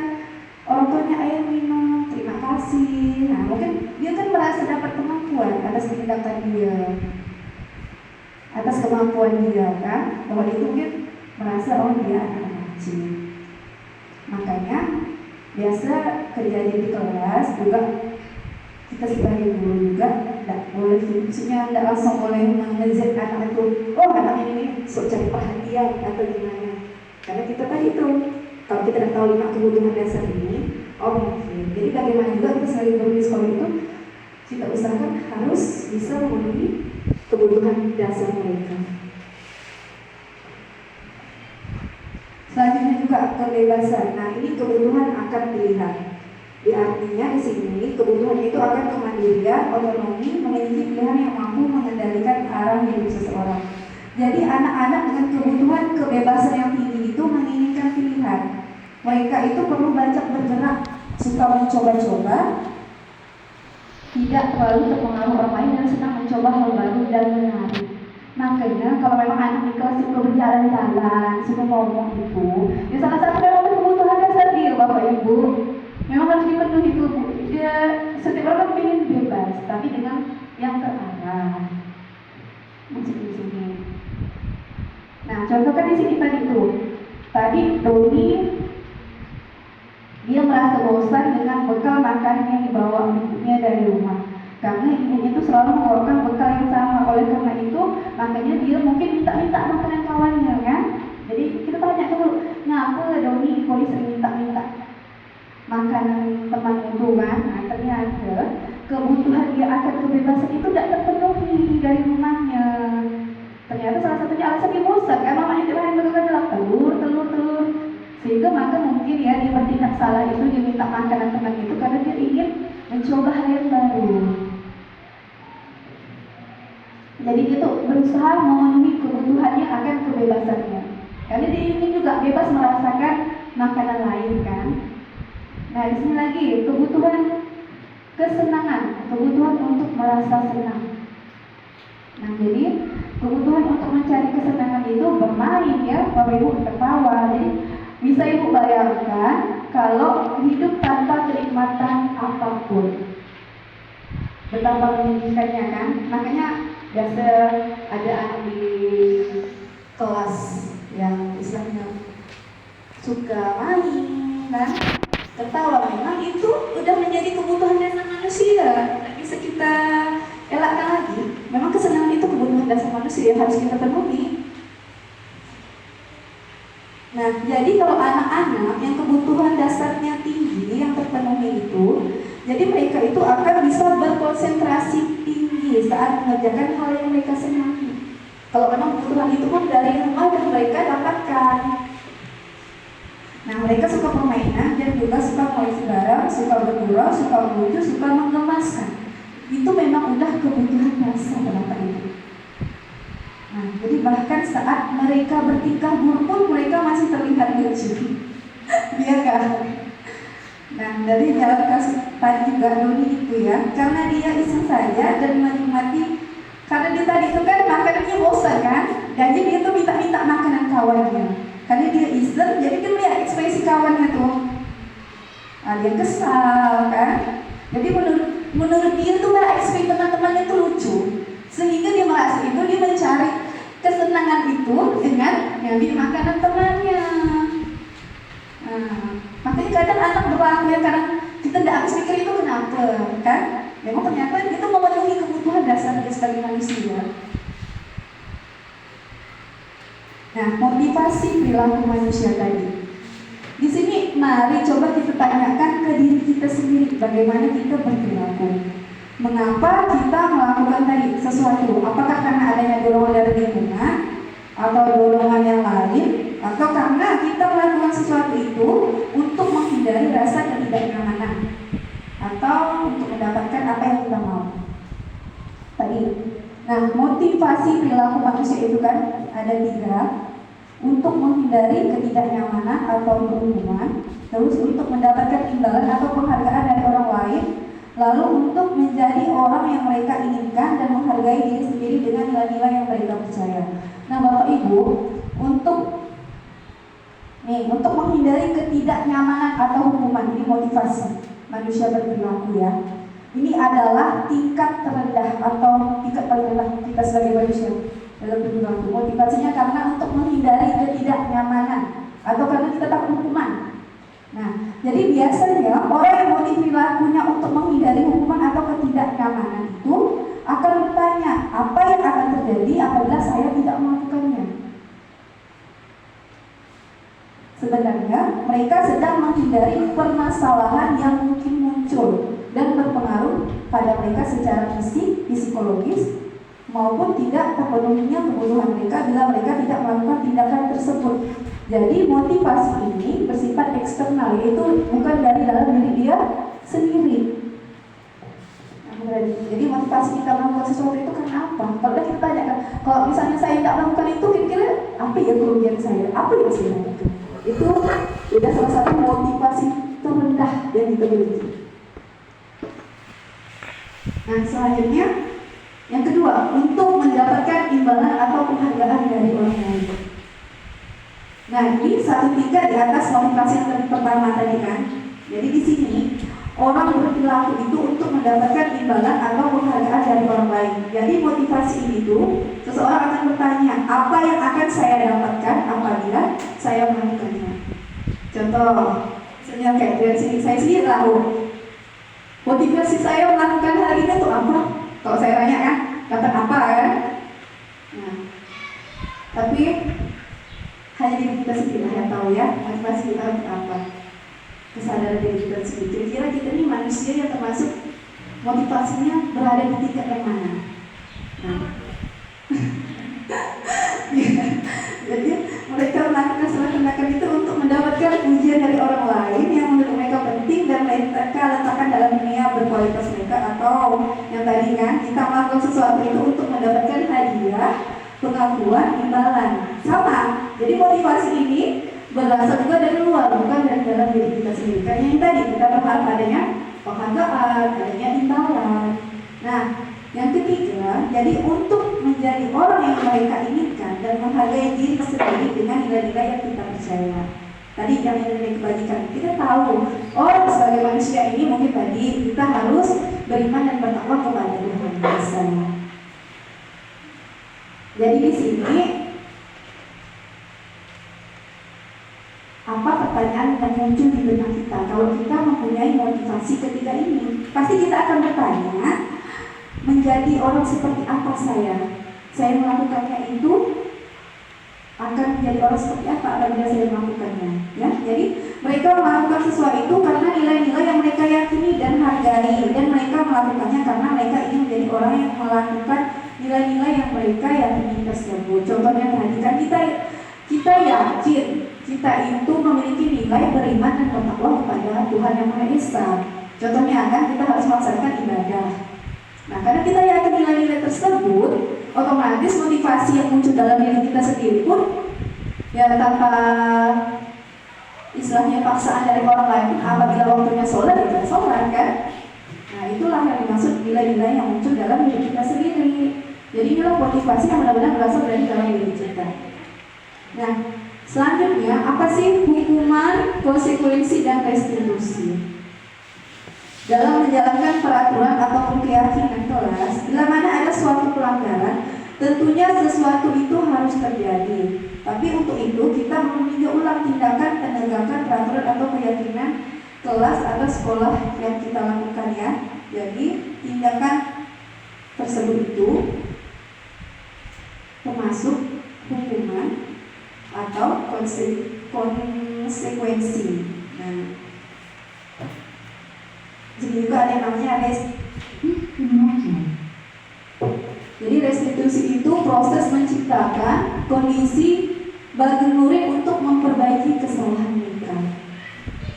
orang tuanya air minum, terima kasih. Nah, mungkin dia kan merasa dapat pengakuan atas tindakan dia, atas kemampuan dia kan, bahwa dia mungkin merasa dia anak rajin. Makanya biasa kejadian di kelas juga kita sebagai guru juga tidak boleh, maksudnya tidak langsung boleh mengejek anak itu, anak ini sok cari perhatian atau gimana. Karena kita tadi itu, kalau kita tidak tahu 5 kebutuhan dasar ini, mungkin. Jadi bagaimana juga kita sebagai guru di sekolah itu, kita usahakan harus bisa memenuhi kebutuhan dasar mereka. Selanjutnya juga kebebasan. Nah, ini kebutuhan akan pilihan. Artinya di sini kebutuhan itu akan kemandirian, otonomi, memiliki pilihan yang mampu mengendalikan arah hidup seseorang. Jadi anak-anak dengan kebutuhan kebebasan yang tinggi itu menginginkan pilihan. Mereka itu perlu banyak bergerak, suka mencoba-coba, tidak terlalu terpengaruh orang lain dan senang mencoba hal baru dan menarik. Makanya kalau memang anak di kelas suka berjalan-jalan, suka ngomong itu, ya salah satu dari kebutuhan dasar dia Bapak Ibu. Memang harus dipenuhi itu. Dia setiap orang ingin bebas, tapi dengan yang terarah. Di sini. Nah, contohkan di sini tadi tuh. Tadi Doni dia merasa bosan dengan bekal makanan yang dibawa ibunya dari rumah. Karena ibunya itu selalu membawakan bekal yang sama. Oleh karena itu, makanya dia mungkin minta-minta makanan kawannya kan. Jadi kita tanya dulu, ngapa Doni kok sering minta-minta makanan teman itu kan? Nah, ternyata kebutuhan dia akan kebebasan itu tidak terpenuhi dari rumahnya. Ternyata salah satunya alasan dia bosan kan, mamanya tiap hari makan adalah telur. Sehingga maka mungkin ya dia bertindak salah itu, dia minta makanan teman itu karena dia ingin mencoba hal yang baru. Jadi dia tuh berusaha memenuhi kebutuhannya akan kebebasannya. Karena dia ingin juga bebas merasakan makanan lain kan. Nah, di sini lagi kebutuhan kesenangan, kebutuhan untuk merasa senang. Nah, jadi kebutuhan untuk mencari kesenangan itu bermain ya, Bapak Ibu, tertawa. Jadi bisa Ibu bayangkan kalau hidup tanpa kenikmatan apapun, betapa menyedihkannya kan. Makanya biasa ada anak di kelas yang istilahnya suka main, kan, ketawa, memang itu udah menjadi kebutuhan dasar manusia, tidak bisa kita elakkan lagi. Memang kesenangan itu kebutuhan dasar manusia yang harus kita penuhi. Nah, jadi kalau anak-anak yang kebutuhan dasarnya tinggi yang terpenuhi itu, jadi mereka itu akan bisa berkonsentrasi tinggi saat mengerjakan hal yang mereka senangi. Kalau memang kebutuhan itu pun dari rumah dan mereka dapatkan. Nah, mereka suka permainan dan juga suka koleksi barang, suka bergurau, suka melucu, suka mengemaskan. Itu memang udah kebutuhan dasar Bapak Ibu. Nah, jadi bahkan saat mereka bertingkah buruk pun mereka masih terlihat lucu. Iya kan? Nah, dari dalam kasus tadi juga Doni itu ya, karena dia iseng saja dan menikmati. Karena dia tadi itu kan makanannya bosan kan, jadi dia tuh minta makanan kawannya. Karena dia iseng, jadi dia lihat ekspresi kawannya tuh, dia kesal kan. Jadi menurut dia tuh ekspresi teman-temannya tuh lucu, sehingga dia merasa itu dia mencari kesenangan itu dengan ngambil makanan temannya. Nah, makanya kadang anak berlaku ya, kadang kita tidak habis pikir itu kenapa kan? Memang ternyata itu memenuhi kebutuhan dasar dia sebagai manusia. Nah, motivasi perilaku manusia tadi. Di sini mari coba kita tanyakan ke diri kita sendiri bagaimana kita berperilaku. Mengapa kita melakukan tadi sesuatu? Apakah karena adanya dorongan dari lingkungan atau dorongan yang lain, atau karena kita melakukan sesuatu itu untuk menghindari rasa ketidaknyamanan atau untuk mendapatkan apa yang kita mau tadi. Nah, motivasi perilaku manusia itu kan ada 3. Untuk menghindari ketidaknyamanan atau berhubungan, terus untuk mendapatkan imbalan atau penghargaan dari orang lain, lalu untuk menjadi orang yang mereka inginkan dan menghargai diri sendiri dengan nilai-nilai yang mereka percaya. Nah, Bapak Ibu, untuk menghindari ketidaknyamanan atau hukuman, ini motivasi manusia berperilaku ya. Ini adalah tingkat terendah atau tingkat paling rendah kita sebagai manusia dalam berperilaku. Motivasinya karena untuk menghindari ketidaknyamanan atau karena kita takut hukuman. Nah, jadi biasanya orang yang motif perilakunya untuk menghindari hukuman atau ketidaknyamanan itu akan bertanya, apa yang akan terjadi apabila saya tidak melakukannya? Sebenarnya mereka sedang menghindari permasalahan yang mungkin muncul dan berpengaruh pada mereka secara fisik, psikologis, maupun tidak terpenuhinya kebutuhan mereka bila mereka tidak melakukan tindakan tersebut. Jadi motivasi ini bersifat eksternal, yaitu bukan dari dalam diri dia sendiri. Jadi motivasi kita melakukan sesuatu itu karena apa? Kalau kita tanyakan, kalau misalnya saya tidak melakukan itu, kira-kira apa ya kerugian saya? Apa yang saya lakukan? Itu sudah salah satu motivasi terendah yang kita miliki. Nah, selanjutnya yang kedua, untuk mendapatkan imbalan atau penghargaan dari orang lain. Nah, ini satu tingkat di atas motivasi yang pertama tadi kan. Jadi di sini orang berperilaku itu untuk mendapatkan imbalan atau penghargaan dari orang lain. Jadi motivasi ini tuh seseorang akan bertanya, apa yang akan saya dapatkan apabila saya melakukannya. Contoh, misalnya kayak dari sini saya sendiri tahu motivasi saya melakukan hal ini tuh apa? Kalau saya tanya kan, dapat apa kan? Nah, tapi hanya diri kita sendiri yang tahu ya motivasi kita untuk apa. Kesadaran diri kita sendiri. Kira-kira kita ini manusia yang termasuk motivasinya berada di tingkat yang mana? Nah, jadi mereka melakukan suatu tindakan itu untuk mendapatkan pujian dari orang lain yang menurut mereka penting dan mereka letakkan dalam dunia berkualitas mereka, atau yang tadi kan kita melakukan sesuatu itu untuk mendapatkan hadiah, pengakuan, imbalan. Sama. Jadi motivasi ini berasal juga dari luar, bukan dari dalam diri kita sendiri. Karena yang tadi kita berharap adanya penghargaan, adanya imbalan. Nah, yang ketiga, jadi untuk menjadi orang yang mereka inginkan dan menghargai diri sendiri dengan nilai-nilai yang kita percaya. Tadi yang nilai kebajikan, kita tahu orang sebagai manusia ini mungkin tadi kita harus beriman dan bertakwa kepada Tuhan Yesus. Jadi di sini Apa pertanyaan yang muncul di benak kita kalau kita mempunyai motivasi ketiga ini? Pasti kita akan bertanya, menjadi orang seperti apa saya? Saya melakukannya itu akan menjadi orang seperti apa apabila saya melakukannya? Ya, jadi mereka melakukan sesuatu itu karena nilai-nilai yang mereka yakini dan hargai, dan mereka melakukannya karena mereka ingin menjadi orang yang melakukan nilai-nilai yang mereka yakini tersebut. Contohnya tadi kan kita yakin kita itu memiliki nilai beriman dan bertakwa kepada Tuhan Yang Maha Esa. Contohnya kan kita harus melaksanakan ibadah. Nah, karena kita yakin nilai-nilai tersebut, otomatis motivasi yang muncul dalam diri kita sendiri pun ya tanpa istilahnya paksaan dari orang lain, apabila waktunya sholat, kita sholat kan. Nah, itulah yang dimaksud nilai-nilai yang muncul dalam diri kita sendiri. Jadi inilah motivasi yang benar-benar berasal dari dalam diri kita. Nah, selanjutnya apa sih hukuman, konsekuensi, dan restitusi? Dalam menjalankan peraturan ataupun keyakinan kelas, bila mana ada suatu pelanggaran, tentunya sesuatu itu harus terjadi. Tapi untuk itu kita meninjau ulang tindakan penegakan peraturan atau keyakinan kelas atau sekolah yang kita lakukan ya. Jadi tindakan tersebut itu termasuk hukuman atau konsekuensi. Nah, jadi juga ada yang namanya jadi restitusi itu proses menciptakan kondisi bagi murid untuk memperbaiki kesalahan mereka,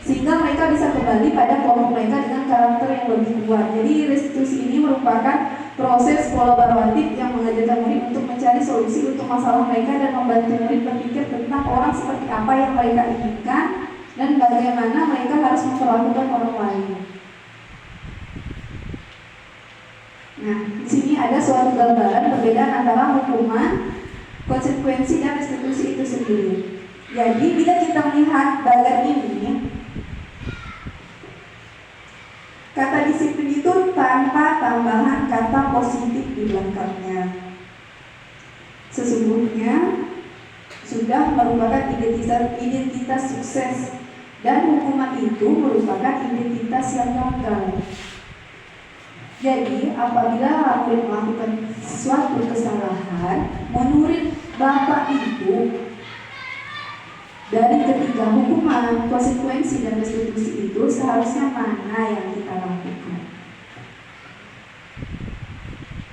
sehingga mereka bisa kembali pada kelompok mereka dengan karakter yang lebih kuat. Jadi restitusi ini merupakan proses kolaboratif yang mengajarkan murid untuk mencari solusi untuk masalah mereka dan membantu murid berpikir tentang orang seperti apa yang mereka inginkan dan bagaimana mereka harus memperlakukan orang lain. Nah, di sini ada suatu gambaran perbedaan antara hukuman, konsekuensi, dan restitusi itu sendiri. Jadi, bila kita melihat bagian ini, kata disiplin itu tanpa tambahan kata positif di belakangnya. Sesungguhnya sudah merupakan identitas sukses, dan hukuman itu merupakan identitas yang gagal. Jadi, apabila murid melakukan suatu kesalahan, menurut Bapak Ibu, dari ketiga hukuman, konsekuensi, dan restitusi itu seharusnya mana yang kita lakukan?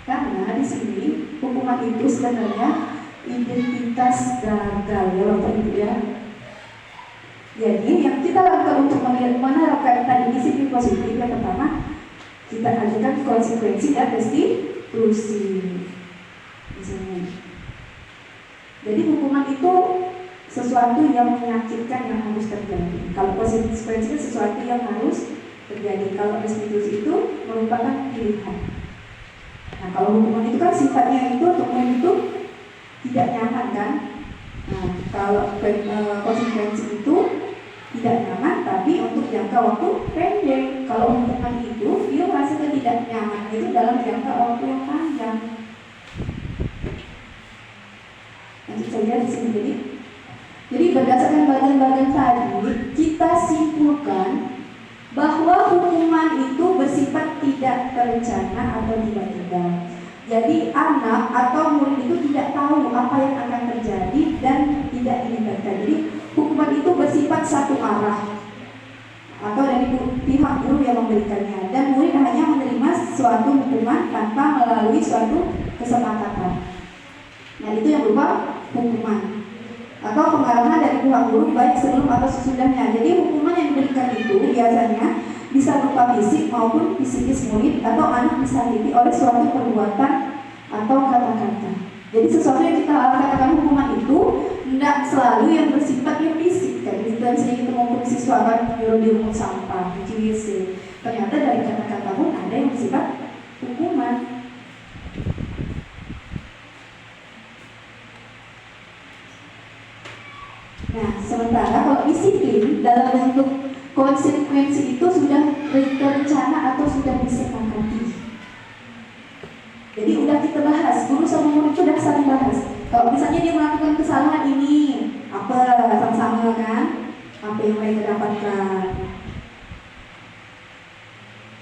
Karena di sini hukuman itu sebenarnya identitas gagal ya Bapak Ibu ya. Jadi yang kita lakukan untuk menerapkan tadi disiplin positif yang pertama, kita ajukan konsekuensi dan restitusi. Misalnya. Jadi hukuman itu sesuatu yang menyakitkan yang harus terjadi. Kalau konsekuensi sesuatu yang harus terjadi. Kalau restitusi itu merupakan pilihan. Nah, kalau hukuman itu kan sifatnya itu untuk itu tidak nyaman kan. Nah, kalau konsekuensi itu tidak nyaman, tapi untuk jangka waktu pendek. Kalau hukuman itu dia merasa tidak nyaman itu dalam jangka waktu yang panjang. Lanjut saja di sini. Jadi berdasarkan bagian-bagian tadi, kita simpulkan bahwa hukuman itu bersifat tidak terencana atau tiba-tiba. Jadi anak atau murid itu tidak tahu apa yang akan terjadi dan tidak dilibatkan. Jadi hukuman itu bersifat satu arah atau dari pihak guru yang memberikannya, dan murid hanya menerima suatu hukuman tanpa melalui suatu kesepakatan. Nah, itu yang berupa hukuman atau pengarahan dari pihak guru baik sebelum atau sesudahnya. Jadi hukuman yang diberikan itu biasanya bisa berupa fisik maupun psikis murid atau anak disakiti oleh suatu perbuatan atau kata-kata. Jadi sesuatu yang kita katakan hukuman itu tidak selalu yang bersifat yang fisik. Kayak kita sering kita menghukum siswa kan nyuruh di rumah sampah, di WC. Ternyata dari kata-kata pun ada yang bersifat hukuman. Nah, sementara kalau disiplin dalam bentuk konsekuensi itu sudah terencana atau sudah disepakati. Jadi udah kita bahas, guru sama murid itu udah saling bahas. Kalau misalnya dia melakukan kesalahan ini, apa sama-sama kan? apa yang mereka dapatkan.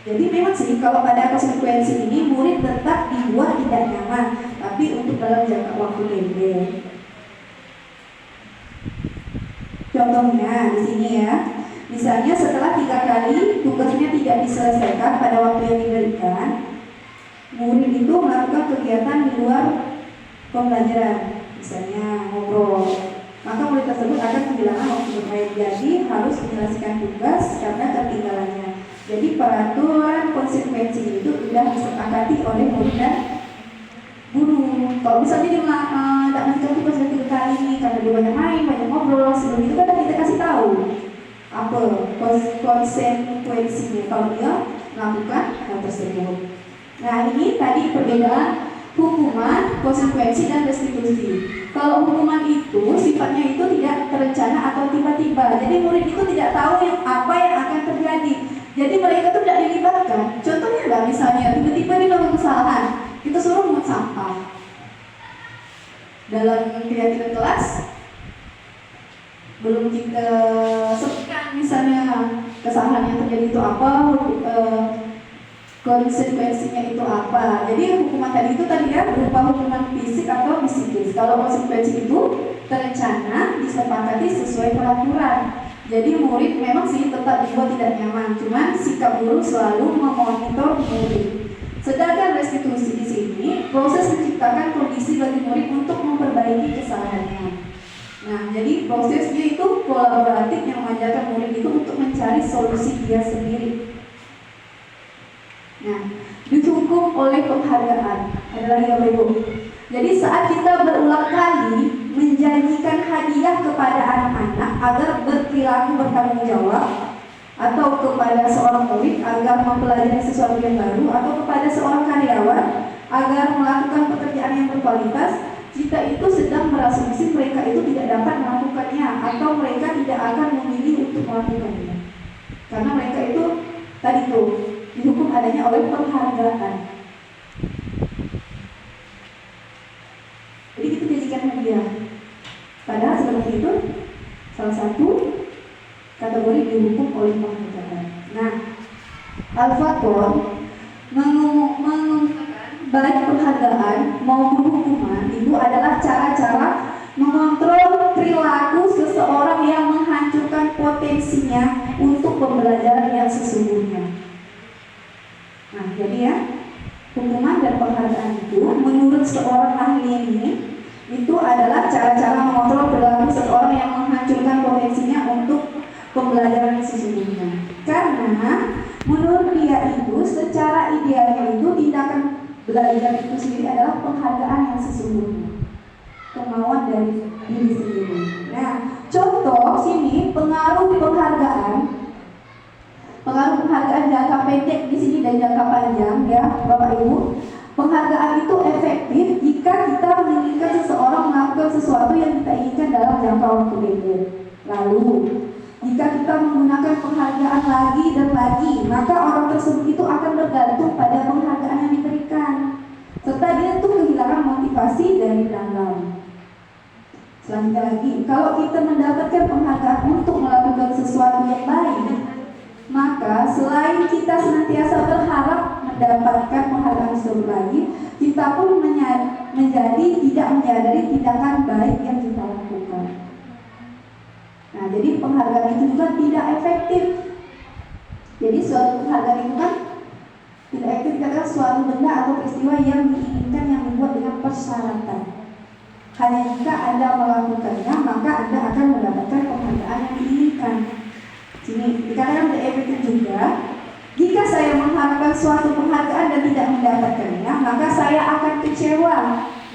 Jadi memang sih kalau pada konsekuensi ini murid tetap dibuat tidak nyaman, tapi untuk dalam jangka waktu pendek. Contohnya di sini ya, misalnya setelah 3 kali tugasnya tidak diselesaikan pada waktu yang diberikan, murid itu melakukan kegiatan di luar pembelajaran, misalnya ngobrol, maka murid tersebut akan kehilangan waktu bermain. Jadi harus menyelesaikan tugas karena ketinggalannya. Jadi peraturan konsekuensi itu sudah disepakati oleh murid dan guru. Kalau misalnya dia tidak mengerjakan tugas 3 kali karena dia banyak main, banyak ngobrol, sebelum itu kan kita kasih tahu apa konsekuensinya kalau dia melakukan hal tersebut. Nah ini tadi perbedaan hukuman, konsekuensi, dan restitusi. Kalau hukuman itu sifatnya itu tidak terencana atau tiba-tiba. Jadi murid itu tidak tahu apa yang akan terjadi. Jadi mereka itu tidak dilibatkan. Contohnya adalah misalnya tiba-tiba dia melakukan kesalahan, kita suruh mengut sampah. Dalam keyakinan kelas belum kita sebutkan misalnya kesalahan yang terjadi itu apa, konsekuensinya itu apa. Jadi hukuman tadi itu tadi ya berupa hukuman fisik atau psikis. Kalau konsekuensi itu terencana, disepakati sesuai peraturan. Jadi murid memang sih tetap dibuat tidak nyaman, cuman sikap guru selalu memonitor murid. Sedangkan restitusi di sini proses menciptakan kondisi bagi murid untuk memperbaiki kesalahannya. Nah, jadi prosesnya itu kolaboratif yang mengajarkan murid itu untuk mencari solusi dia sendiri. Nah, dihukum oleh penghargaan adalah yang Ibu. Jadi saat kita berulang kali menjanjikan hadiah kepada anak-anak agar berperilaku bertanggung jawab, atau kepada seorang murid agar mempelajari sesuatu yang baru, atau kepada seorang karyawan agar melakukan pekerjaan yang berkualitas, kita itu sedang berasumsi mereka itu tidak dapat melakukannya atau mereka tidak akan memilih untuk melakukannya. Karena mereka itu tadi tuh dihukum adanya oleh penghargaan. Jadi kita jadikan hadiah. Padahal seperti itu salah satu kategori dihukum oleh penghargaan. Nah, Al-Fatwa mengungkapkan baik penghargaan maupun hukuman itu adalah cara-cara mengontrol perilaku seseorang yang menghancurkan potensinya untuk pembelajaran yang sesungguhnya. Nah, jadi ya, hukuman dan penghargaan itu menurut seorang ahli ini itu adalah cara-cara mengontrol perilaku seseorang yang menghancurkan potensinya untuk pembelajaran sesungguhnya. Karena menurut dia itu secara idealnya itu tindakan belajar itu sendiri adalah penghargaan yang sesungguhnya, kemauan dari diri sendiri. Nah, contoh sini pengaruh penghargaan jangka pendek di sini dan jangka panjang ya, Bapak Ibu. Penghargaan itu efektif jika kita menginginkan seseorang melakukan sesuatu yang kita inginkan dalam jangka waktu pendek. Lalu jika kita menggunakan penghargaan lagi dan lagi, maka orang tersebut itu akan bergantung pada penghargaan yang diberikan, serta dia tuh kehilangan motivasi dari dalam. Selanjutnya lagi, kalau kita mendapatkan penghargaan untuk melakukan sesuatu yang baik, maka selain kita senantiasa berharap mendapatkan penghargaan tersebut lagi, kita pun menjadi tidak menyadari tindakan baik yang kita lakukan. Nah, jadi penghargaan itu juga tidak efektif. Jadi suatu penghargaan itu kan tidak efektif karena suatu benda atau peristiwa yang diinginkan yang dibuat dengan persyaratan. Hanya jika Anda melakukannya, maka Anda akan mendapatkan penghargaan yang diinginkan. Sini dikatakan tidak efektif juga. Jika saya mengharapkan suatu penghargaan dan tidak mendapatkannya, maka saya akan kecewa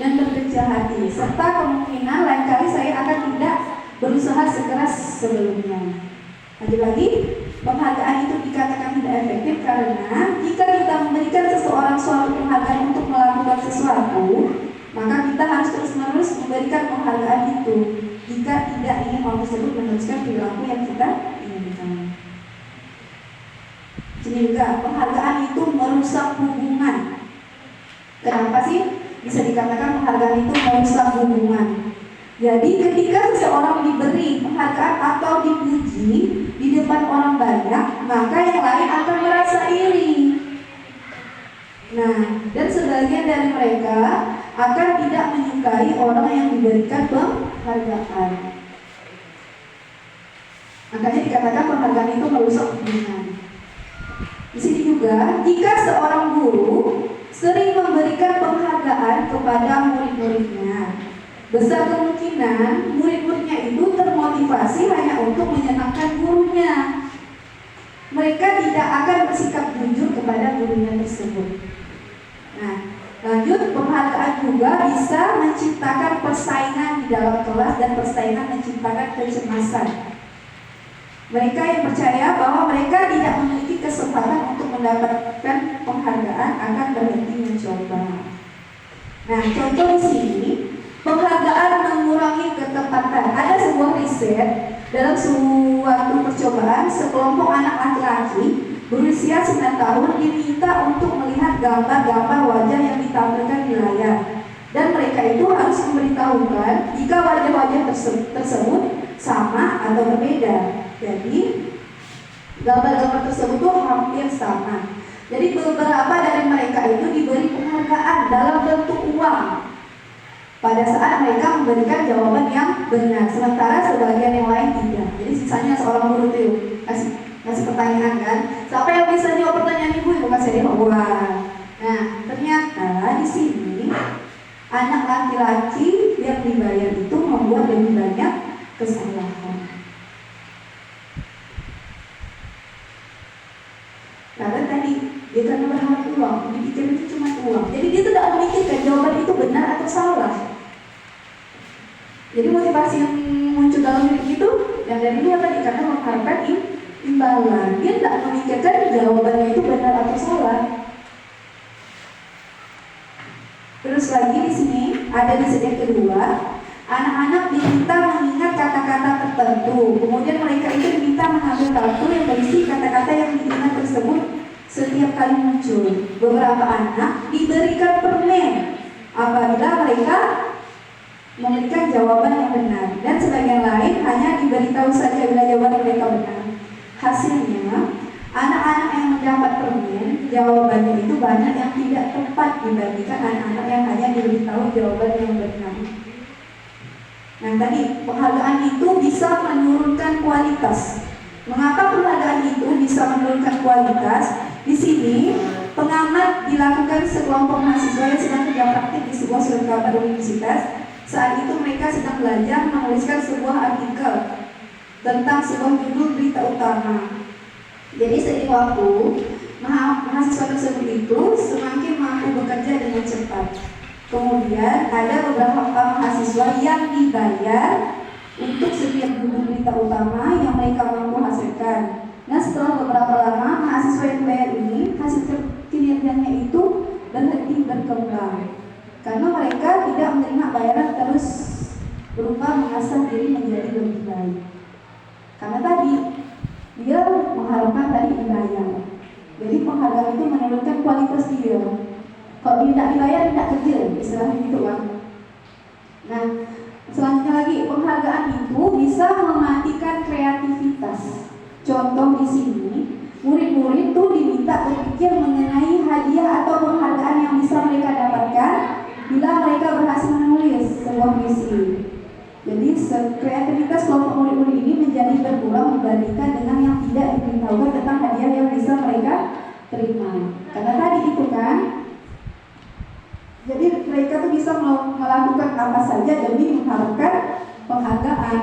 dan berkecil hati, serta kemungkinan lain kali saya akan tidak berusaha sekeras sebelumnya. Lagi-lagi, penghargaan itu dikatakan tidak efektif karena jika kita memberikan seseorang suatu penghargaan untuk melakukan sesuatu, maka kita harus terus-menerus memberikan penghargaan itu jika tidak ingin orang tersebut meneruskan perilaku yang kita inginkan. Jadi juga penghargaan itu merusak hubungan. Kenapa sih bisa dikatakan penghargaan itu merusak hubungan? Jadi ketika seseorang diberi penghargaan atau dipuji, puji di depan orang banyak, maka yang lain akan merasa iri. Nah, dan sebagian dari mereka akan tidak menyukai orang yang diberikan penghargaan. Makanya dikatakan penghargaan itu merusak hubungan. Di sini juga, jika seorang guru sering memberikan penghargaan kepada murid-muridnya, besar kemungkinan murid-muridnya itu termotivasi hanya untuk menyenangkan gurunya. Mereka tidak akan bersikap jujur kepada gurunya tersebut. Nah, lanjut, penghargaan juga bisa menciptakan persaingan di dalam kelas dan persaingan menciptakan kecemasan. Mereka yang percaya bahwa mereka tidak memiliki kesempatan untuk mendapatkan penghargaan akan berhenti mencoba. Nah, contoh di sini, penghargaan mengurangi ketepatan. Ada sebuah riset dalam suatu percobaan, sekelompok anak laki-laki berusia 9 tahun diminta untuk melihat gambar-gambar wajah yang ditampilkan di layar. Dan mereka itu harus memberitahukan jika wajah-wajah tersebut sama atau berbeda. Jadi gambar-gambar tersebut tuh hampir sama. Jadi beberapa dari mereka itu diberi penghargaan dalam bentuk uang pada saat mereka memberikan jawaban yang benar, sementara sebagian yang lain tidak. Jadi sisanya seorang guru itu kasih pertanyaan kan, siapa yang bisa jawab pertanyaan ibu kasih dia uang. Nah, ternyata di sini anak laki-laki yang dibayar itu membuat lebih banyak kesalahan. Karena tadi dia karena berharap uang, dipikir itu cuma uang. Jadi dia tidak memikirkan jawaban itu benar atau salah. Jadi motivasi yang muncul dalam diri itu yang dari dia tadi karena mengharapkan imbalan. Dia tidak memikirkan jawabannya itu benar atau salah. Terus lagi di sini ada di yang kedua, anak-anak diminta mengingat kata-kata tertentu. Kemudian mereka itu diminta mengambil kartu yang berisi kata-kata yang diingat tersebut setiap kali muncul. Beberapa anak diberikan permen apabila mereka memberikan jawaban yang benar, dan sebagian lain hanya diberitahu saja bila jawaban mereka benar. Hasilnya, anak-anak yang mendapat permen, jawabannya itu banyak yang tidak tepat dibandingkan anak-anak yang hanya diberitahu jawaban yang benar. Nah, tadi penghargaan itu bisa menurunkan kualitas. Mengapa penghargaan itu bisa menurunkan kualitas? Di sini pengamat dilakukan sekelompok mahasiswa yang sedang kerja praktik di sebuah surat kabar universitas. Saat itu mereka sedang belajar menuliskan sebuah artikel tentang sebuah judul berita utama. Jadi seiring waktu, mahasiswa tersebut itu semakin mampu bekerja dengan cepat. Kemudian ada beberapa mahasiswa yang dibayar untuk setiap judul berita utama yang mereka mampu hasilkan. Nah, setelah beberapa lama, mahasiswa yang dibayar ini hasil kinerjanya itu berhenti berkembang karena mereka tidak menerima bayaran terus berupa mengasah diri menjadi lebih baik. Karena tadi dia mengharapkan tadi dibayar. Jadi penghargaan itu menurunkan kualitas dia. Kalau dia tidak dibayar, tidak kerja, istilahnya gitu kan. Nah, selanjutnya lagi, penghargaan itu bisa mematikan kreativitas. Contoh di sini, murid-murid tuh diminta berpikir mengenai hadiah atau penghargaan yang bisa mereka dapatkan bila mereka berhasil menulis sebuah puisi. Jadi kreativitas kelompok murid-murid ini menjadi berkurang dibandingkan dengan yang tidak diberitahukan tentang hadiah yang bisa mereka terima. Karena tadi itu kan, jadi mereka tuh bisa melakukan apa saja demi mengharapkan penghargaan.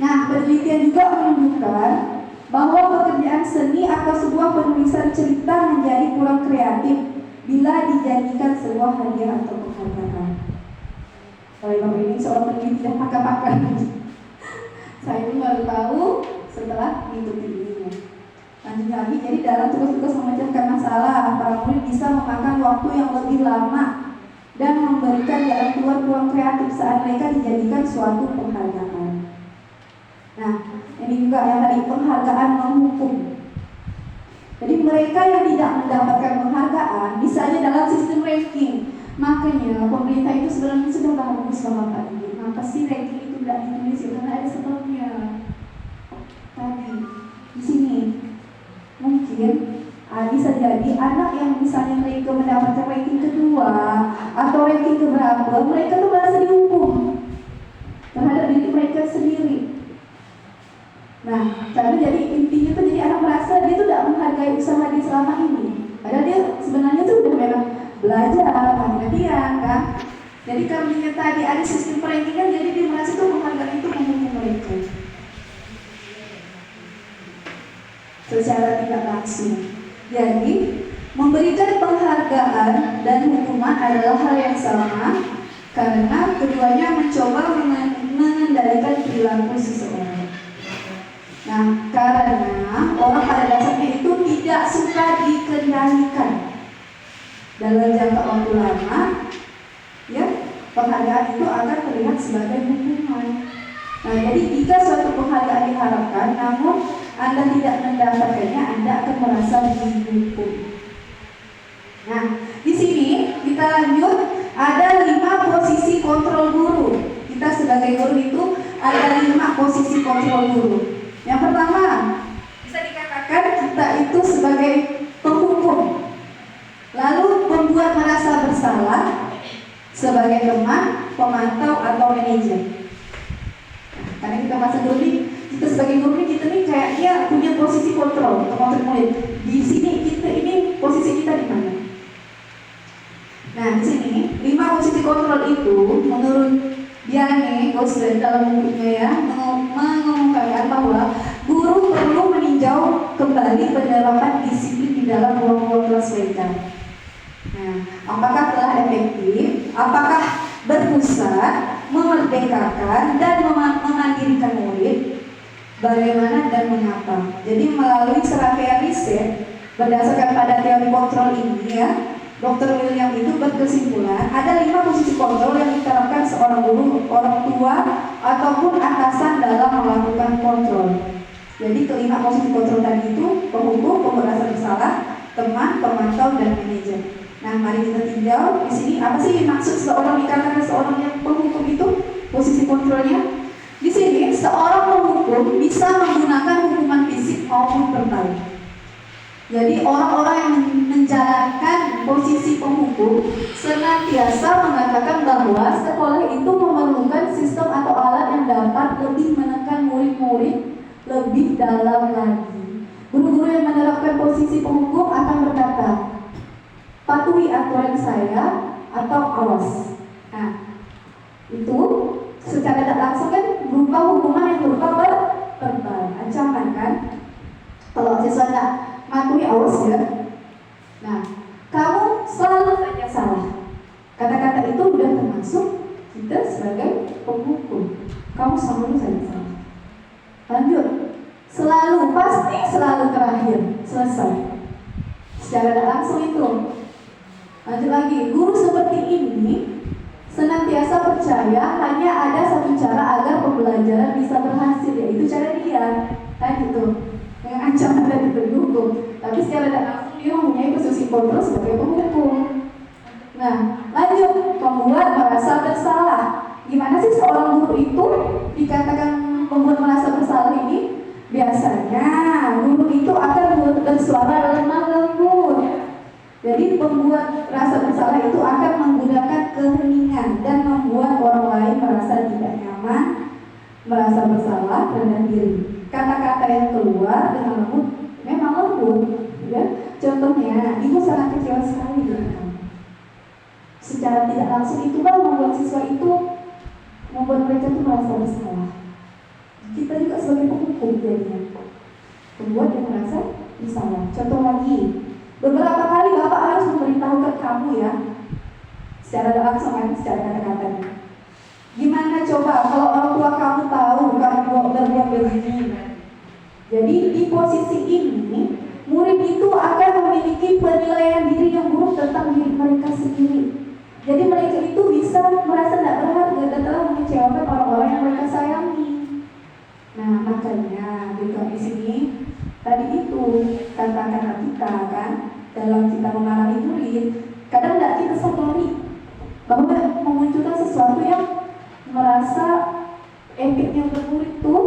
Nah, penelitian juga menunjukkan bahwa pekerjaan seni atau sebuah penulisan cerita menjadi kurang kreatif bila dijadikan sebuah hadiah atau penghargaan. Kalau Bapak ini seorang peneliti yang pakar-pakar, saya ini baru tahu setelah mengikuti ini. Lanjut lagi, jadi dalam tugas-tugas memecahkan masalah, para murid bisa memakan waktu yang lebih lama dan memberikan jalan keluar kurang kreatif saat mereka dijadikan suatu penghargaan. Nah, ini juga yang tadi penghargaan menghukum. Jadi mereka yang tidak mendapatkan penghargaan, misalnya dalam sistem ranking, makanya pemerintah itu sebenarnya sudah bagus sama Pak Ibu. Kenapa sih ranking itu tidak ditulis? Karena ada sebabnya. yang misalnya mereka mendapatkan ranking kedua atau ranking keberapa, mereka tuh merasa dihukum terhadap diri mereka sendiri. Nah, karena jadi intinya tuh jadi anak merasa dia tuh tidak menghargai usaha dia selama ini. Padahal dia sebenarnya tuh udah memang belajar, mati-matian kan. Jadi karena tadi ada sistem perankingan, jadi dia merasa tuh penghargaan itu menghukum mereka secara tidak langsung. Jadi memberikan penghargaan dan hukuman adalah hal yang sama karena keduanya mencoba mengendalikan perilaku seseorang. Nah, karena orang pada dasarnya itu tidak suka dikendalikan dalam jangka waktu lama, ya, penghargaan itu akan terlihat sebagai hukuman. Nah, jadi jika suatu penghargaan diharapkan, namun Anda tidak mendapatkannya, Anda akan merasa dihukum. Nah, di sini kita lanjut, ada 5 posisi kontrol guru. Kita sebagai guru itu ada 5 posisi kontrol guru. Yang pertama, bisa dikatakan kita itu sebagai penghukum, lalu pembuat merasa bersalah sebagai teman, pemantau atau manajer. Nah, karena kita masa guru nih, kita sebagai guru nih, kita nih kayaknya punya posisi kontrol untuk kontrol murid. Di sini kita ini posisi kita di mana? Nah, di sini 5 posisi kontrol itu menurut Diane Gosden dalam bukunya ya mengumumkan bahwa guru perlu meninjau kembali penerapan disiplin di dalam ruang-ruang kelas mereka. Nah, apakah telah efektif? Apakah berpusat, memerdekakan dan memandirikan murid? Bagaimana dan mengapa? Jadi melalui serangkaian riset berdasarkan pada teori kontrol ini ya, Dr. William itu berkesimpulan ada 5 posisi kontrol yang diterapkan seorang guru, orang tua, ataupun atasan dalam melakukan kontrol. Jadi kelima posisi kontrol tadi itu penghukum, pemberasa bersalah, teman, pemantau, dan manajer. Nah, mari kita tinjau di sini apa sih maksud seorang dikatakan seorang yang penghukum itu posisi kontrolnya? Di sini seorang penghukum bisa menggunakan hukuman fisik maupun verbal. Jadi orang-orang yang menjalankan posisi penghukum senantiasa mengatakan bahwa sekolah itu memerlukan sistem atau alat yang dapat lebih menekan murid-murid lebih dalam lagi. Guru-guru yang menerapkan posisi penghukum akan berkata, patuhi aturan saya atau awas. Nah, itu secara tidak langsung kan berupa hukuman yang berupa verbal, ancaman kan? Kalau siswa tidak patuhi, awas ya. Nah, kamu selalu saja salah. Kata-kata itu sudah termasuk kita sebagai penghukum. Kamu selalu saja salah. Lanjut, selalu, pasti selalu terakhir, selesai. Secara tidak langsung itu. Lanjut lagi, guru seperti ini senantiasa percaya hanya ada satu cara agar pembelajaran bisa berhasil, yaitu cara dia. Kan gitu, dengan ancaman dan dihukum. Tapi secara tidak langsung dia mempunyai posisi kontrol sebagai penghukum. Nah, lanjut, membuat merasa bersalah. Gimana sih seorang guru itu dikatakan membuat merasa bersalah ini? Biasanya guru itu akan bersuara lemah lembut. Jadi pembuat rasa bersalah itu akan menggunakan keheningan dan membuat orang lain merasa tidak nyaman, merasa bersalah terhadap diri. Kata-kata yang keluar dengan lembut memang lembut, ya. Contohnya, ibu sangat kecewa sekali dengan kamu. Secara tidak langsung itu kan membuat siswa itu, membuat mereka itu merasa bersalah. Kita juga sebagai penghukum jadinya, membuat yang merasa bersalah. Contoh lagi, beberapa kali bapak harus memberitahukan kamu ya, secara tidak langsung kan, secara kata-katanya. Gimana coba kalau orang tua kamu tahu kamu berbuat begini? Jadi di posisi ini murid itu akan memiliki penilaian diri yang buruk tentang diri mereka sendiri. Jadi mereka itu bisa merasa tidak berharga dan telah mengecewakan orang-orang yang mereka sayangi. Nah, makanya di sini tadi itu kata-kata kita kan dalam kita mengalami murid, kadang tidak kita sadari bahwa memunculkan sesuatu yang merasa efeknya untuk murid itu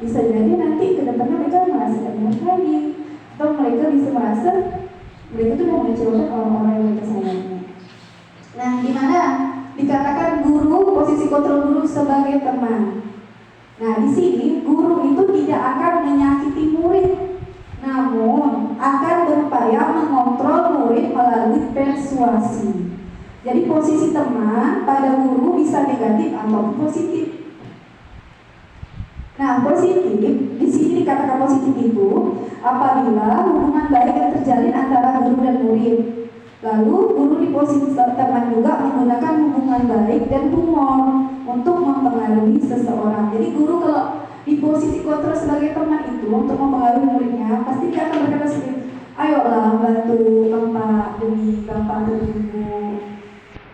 bisa jadi nanti kedepannya mereka merasa tidak dihargai, atau mereka bisa merasa Mereka tuh mau mengecewakan orang-orang yang mereka sayangi. Nah, di mana dikatakan guru, posisi kontrol guru sebagai teman. Nah, di sini guru itu tidak akan menyakiti murid, namun akan berupaya mengontrol murid melalui persuasi. Jadi posisi teman pada guru bisa negatif atau positif. Nah, positif di sini dikatakan positif itu apabila hubungan baik yang terjalin antara guru dan murid. Lalu guru di posisi teman juga menggunakan hubungan baik dan humor untuk mempengaruhi seseorang. Jadi guru kalau di posisi kontrol sebagai teman itu untuk mempengaruhi muridnya, pasti dia akan berkata seperti, ayolah bantu Bapak demi Bapak dan Ibu.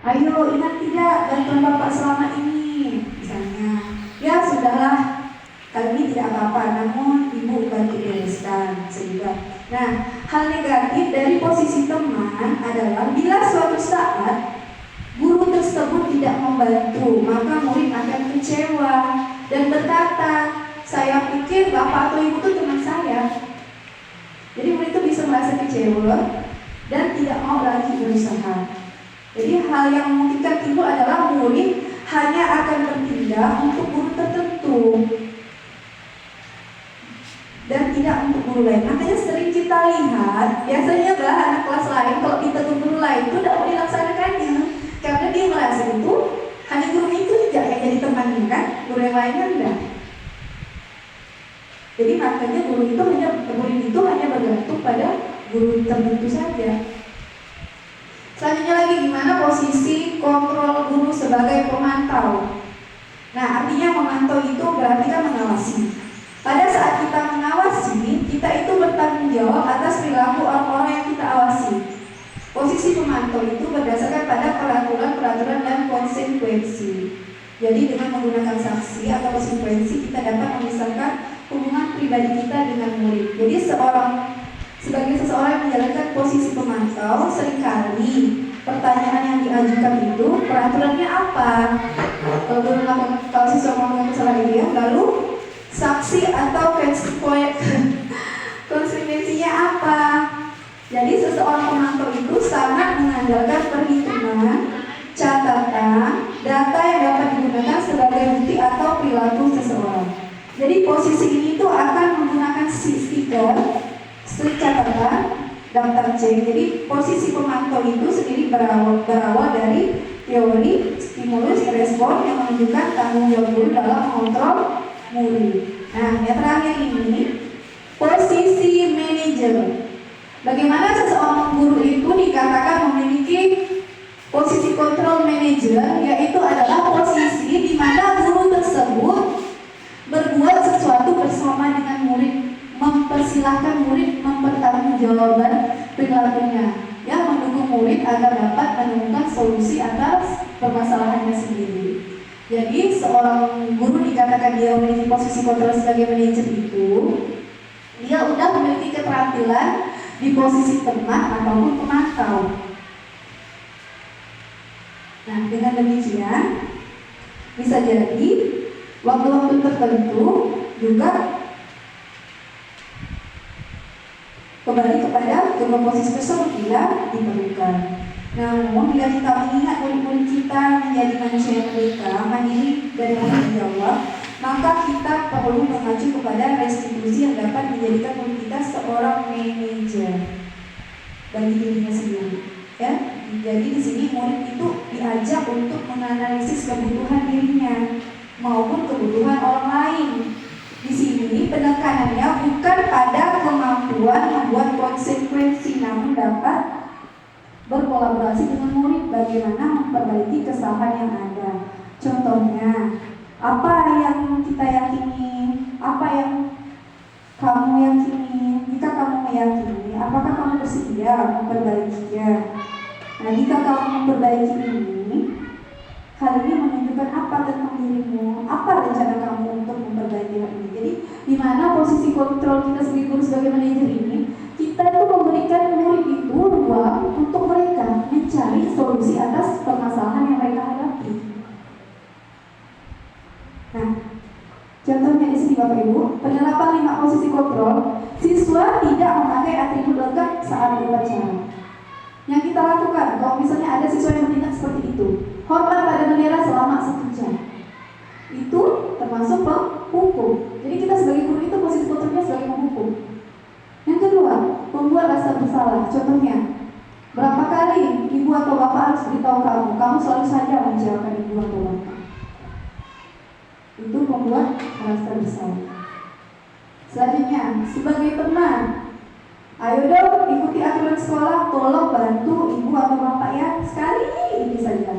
Ayo ingat tidak bantuan Bapak selama ini, misalnya. Ya sudahlah, kali ini tidak apa-apa, namun Ibu bantu bereskan sehingga. Nah, hal negatif dari posisi teman adalah bila suatu saat guru tersebut tidak membantu, maka murid akan kecewa dan berkata, saya pikir Bapak atau Ibu itu teman saya. Jadi murid itu bisa merasa kecewa dan tidak mau lagi berusaha. Jadi hal yang memungkinkan timbul adalah murid hanya akan bertindak untuk guru tertentu dan tidak untuk guru lain. Makanya sering kita lihat, biasanya anak kelas lain kalau ditegur guru lain itu tidak mau dilaksanakannya, karena dia merasa itu hanya guru itu saja yang jadi temannya kan, guru yang lainnya enggak. Jadi makanya guru itu hanya bergantung pada guru tertentu saja. Selanjutnya lagi gimana posisi kontrol guru sebagai pemantau. Nah, artinya memantau itu berarti kan mengawasi. Pada saat kita mengawasi, kita itu bertanggung jawab atas perilaku orang-orang yang kita awasi. Posisi pemantau itu berdasarkan pada peraturan dan konsekuensi. Jadi dengan menggunakan sanksi atau konsekuensi kita dapat memisahkan hubungan pribadi kita dengan murid. Jadi sebagai seseorang yang menjalankan posisi pemantau, seringkali pertanyaan yang diajukan itu peraturannya apa? Kalau siswa melakukan kesalahan itu ya, lalu saksi atau konsekuensinya apa? Jadi seseorang pemantau itu sangat mengandalkan perhitungan, catatan, data yang dapat digunakan sebagai bukti atau perilaku seseorang. Jadi posisi ini tuh akan menggunakan stiker, catatan, daftar cek. Jadi posisi pemantau itu sendiri berawal dari teori stimulus respon yang menunjukkan tanggung jawab guru dalam mengontrol murid. Nah, yang terakhir ini posisi manajer. Bagaimana seseorang guru itu dikatakan memiliki posisi kontrol manajer, yaitu adalah posisi di mana guru tersebut berbuat sesuatu bersama dengan murid, mempersilahkan murid mempertanggungjawabkan perilakunya, yang mendukung murid agar dapat menemukan solusi atas permasalahannya sendiri. Jadi seorang guru dikatakan dia memiliki posisi kontrol sebagai manajer itu, dia sudah memiliki keterampilan di posisi teman ataupun pemantau. Nah, dengan demikian bisa jadi waktu-waktu tertentu juga kembali kepada kedua posisi tersebut bila diperlukan. Namun bila kita mengingat murid-murid kita menjadi manusia yang merdeka, mandiri dan bertanggung jawab, maka kita perlu mengacu kepada restitusi yang dapat menjadikan murid kita seorang manajer bagi dirinya sendiri. Ya, jadi di sini murid itu diajak untuk menganalisis kebutuhan dirinya maupun kebutuhan orang lain. Di sini penekanannya bukan pada kemampuan membuat konsekuensi, namun dapat berkolaborasi dengan murid bagaimana memperbaiki kesalahan yang ada. Contohnya, apa yang kita yakini, apa yang kamu yakini, jika kamu meyakini, apakah kamu bersedia memperbaikinya? Nah, jika kamu memperbaiki ini, hal ini menunjukkan apa tentang dirimu, apa rencana kamu untuk memperbaiki hal ini. Jadi, di mana posisi kontrol kita sebagai guru sebagai manajer ini, kita itu memberikan murid itu ruang untuk mereka mencari solusi atas permasalahan yang mereka hadapi. Nah, contohnya di sini Bapak Ibu, penerapan 5 posisi kontrol, siswa tidak memakai atribut lengkap saat upacara. Yang kita lakukan, kalau misalnya ada siswa yang bertindak seperti itu, hormat pada bendera selama 1 jam. Itu termasuk penghukum. Jadi kita sebagai guru itu posisi kontrolnya sebagai penghukum. Yang kedua, membuat rasa bersalah. Contohnya, berapa kali ibu atau bapak harus beritahu kamu selalu saja mengecewakan ibu atau bapak. Itu membuat rasa bersalah. Selanjutnya, sebagai teman, ayo dong ikuti aturan sekolah, tolong bantu ibu atau bapak ya, sekali ini saja.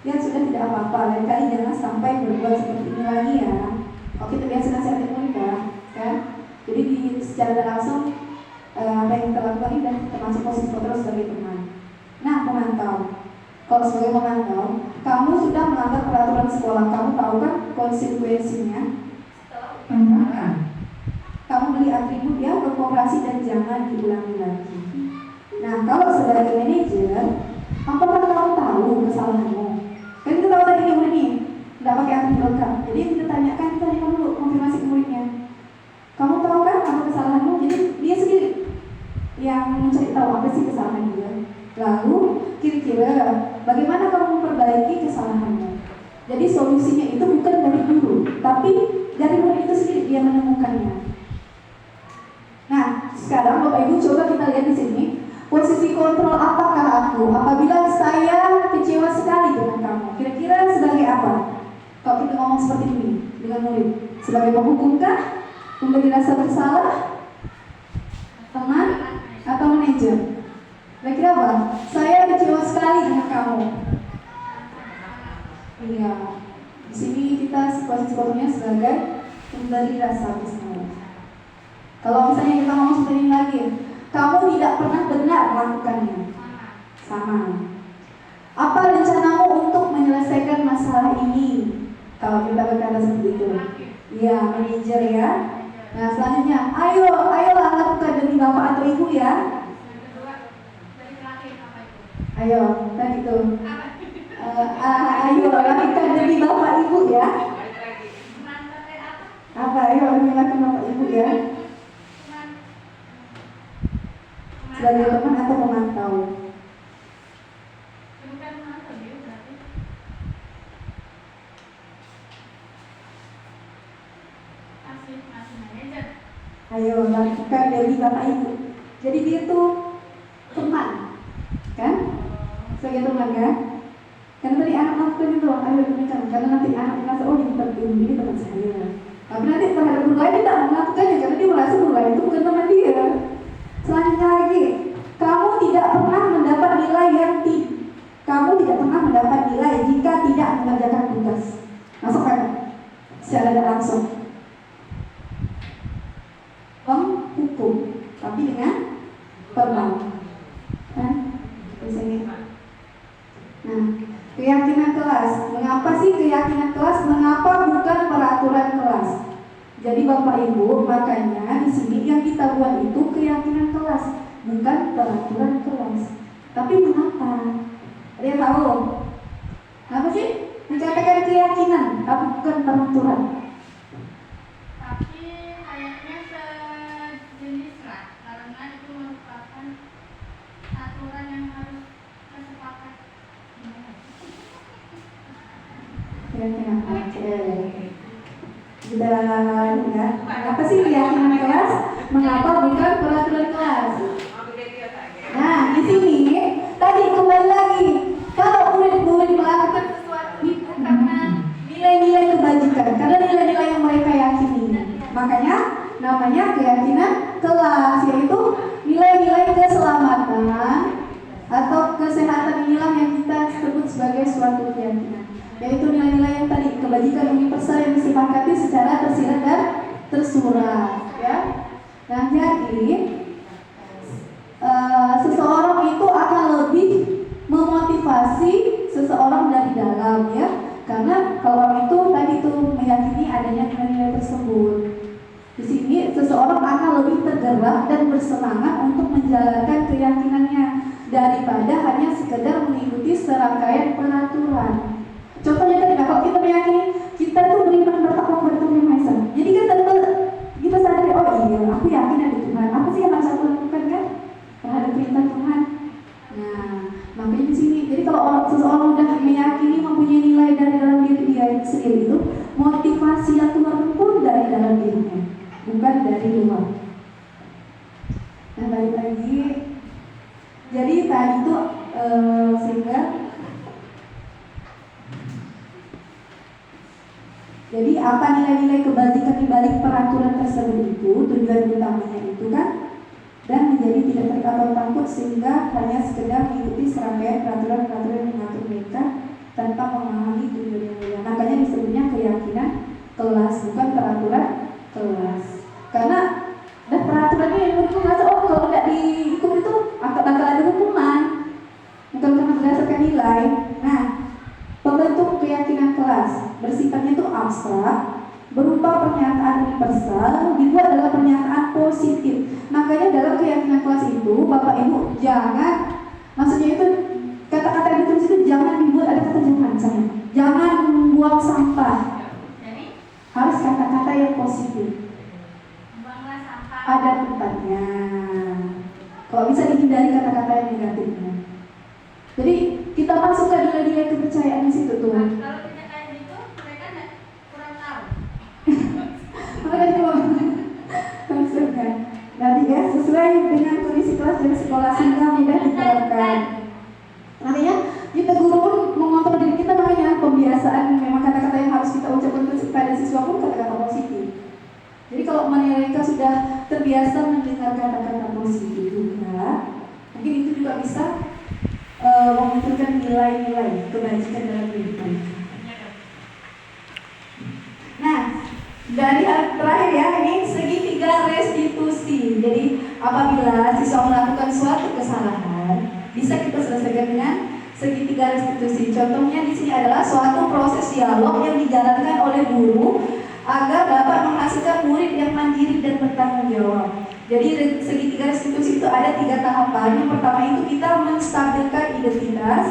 Ya sudah tidak apa-apa, lain kali jangan sampai berbuat seperti ini lagi ya. Kalau kita biasa nasihatin mereka, kan? Jadi secara langsung apa yang kita lakukan ini dan termasuk posisi kontrol sebagai teman. Nah, pemantau. Kalau sebagai pemantau, kamu sudah melanggar peraturan sekolah, kamu tahu kan konsekuensinya? Kamu beli atribut ya ke koperasi dan jangan diulangi lagi. Nah, kalau sebagai manajer, apakah kamu tahu kesalahanmu? Kan kita tahu tadi murid nih, nggak pakai atribut lengkap. Jadi kita tanyakan dulu, konfirmasi ke muridnya. Kamu tahu kan apa kesalahanmu? Jadi dia sendiri yang mencari tahu apa sih kesalahan dia. Lalu kira-kira bagaimana kamu memperbaiki kesalahanmu? Jadi solusinya itu bukan dari guru, tapi dari murid itu sendiri dia menemukannya. Nah, sekarang Bapak Ibu coba kita lihat di sini posisi kontrol apakah aku apabila saya kecewa sekali dengan kamu. Kira-kira sebagai apa? Kalau kita ngomong seperti ini dengan murid, sebagai penghukumkah? Memberi rasa bersalah? Teman? Atau manajer? Kira-kira apa? Saya kecewa sekali dengan kamu. Iya. Di sini kita posisi kontrolnya sebagai memberi rasa bersalah. Kalau misalnya kita ngomong seperti ini lagi, kamu tidak pernah benar melakukannya. Sama. Apa rencanamu untuk menyelesaikan masalah ini? Kalau kita berkata seperti itu, ya manajer ya. Nah selanjutnya, ayolah lakukan demi bapak atau ibu ya. Ayo, tadi itu. Ayo lakukan demi bapak ibu ya. Apa? Ayo lakukan bapak ibu ya. Sebagai teman atau pemantau. Ayo lakukan dari bapak ibu. Jadi dia tuh teman, kan? Sebagai teman kan? Karena tadi anak lakukan itu, ayo demikian. Karena nanti anak merasa oh ini teman saya. Tapi nanti terhadap guru lain dia tidak melakukannya karena dia merasa guru lain itu bukan teman dia. Selanjutnya lagi, kamu tidak pernah mendapat nilai jika tidak mengerjakan tugas. Masukkan secara tidak langsung. Hukum, tapi dengan verbal. Kan? Nah, keyakinan kelas. Mengapa sih keyakinan kelas? Mengapa bukan peraturan kelas? Jadi Bapak Ibu, makanya di sini yang kita buat itu keyakinan kelas, bukan peraturan kelas. Tapi mengapa? Ada yang tahu? Apa sih? Dikatakan keyakinan, tapi bukan peraturan. Tapi kayaknya sejenis lah, karena itu merupakan aturan yang harus kesepakatan. Keyakinan, oke. Dan ya, apa sih keyakinan kelas? Mengapa bukan peraturan kelas? Nah, di sini tadi kembali lagi, kalau murid-murid melakukan sesuatu itu karena nilai-nilai kebajikan, karena nilai-nilai yang mereka yakini, makanya namanya keyakinan kelas, yaitu nilai-nilai keselamatan atau kesehatan inilah yang kita sebut sebagai suatu keyakinan. Yaitu nilai-nilai yang tadi kebajikan universal yang disepakati secara tersirat dan tersurat, ya. Nah, jadi seseorang itu akan lebih memotivasi seseorang dari dalam, ya, karena kalau orang itu tadi itu meyakini adanya nilai-nilai tersebut. Di sini seseorang akan lebih tergerak dan bersemangat untuk menjalankan keyakinannya daripada hanya sekedar mengikuti serangkaian peraturan. Contohnya tadi, kalau kita meyakini kita tuh beriman bertakwa kepada Tuhan Yang Maha Esa. Jadi kan perintah Tuhan. Nah, makanya di sini. Jadi kalau seseorang udah meyakini mempunyai nilai dari dalam diri dia sendiri itu, motivasi yang keluar pun dari dalam dirinya, bukan dari luar. Nah, balik lagi. Jadi tadi itu sehingga jadi apa nilai-nilai kebajikan di balik peraturan tersebut itu, tujuan utamanya itu kan, dan menjadi tidak terikat atau takut sehingga hanya sekedar mengikuti serangkaian peraturan-peraturan yang mengatur mereka tanpa memahami tujuan yang mulia. Makanya disebutnya keyakinan kelas, bukan peraturan kelas. Karena dan peraturannya yang menurutku nggak oh kalau tidak dihukum itu akan ada hukuman, bukan karena berdasarkan nilai. Nah, pembentuk keyakinan kelas bersifatnya itu abstrak, berupa pernyataan universal, dibuat dalam pernyataan positif. Makanya dalam keyakinan kelas itu, Bapak Ibu jangan, maksudnya itu kata-kata yang ditulis itu jangan dibuat ada kata jangan, misalnya jangan membuang sampah. Harus kata-kata yang positif. Ada tempatnya. Kalau bisa dihindari kata-kata yang negatifnya. Jadi kita masukkan nilai-nilai kepercayaan di situ tuh. Kalau tidak kayak gitu, mereka kurang tahu. Makanya masukkan. Nanti ya sesuai dengan kondisi kelas dan sekolah sehingga mudah diterapkan. Makanya kita guru pun mengontrol diri kita, makanya pembiasaan memang kata-kata yang harus kita ucapkan pada siswa pun kata-kata positif. Jadi kalau mereka sudah terbiasa mendengar kata-kata positif juga, mungkin itu juga bisa memunculkan nilai-nilai kebajikan dalam diri mereka. Nah, dari terakhir ya, ini segitiga restitusi. Jadi apabila siswa melakukan suatu kesalahan, bisa kita selesaikan dengan segitiga restitusi. Contohnya di sini adalah suatu proses dialog yang dijalankan oleh guru agar dapat menghasilkan murid yang mandiri dan bertanggung jawab. Jadi segitiga restitusi itu ada 3 tahapan. Yang pertama itu kita menstabilkan identitas,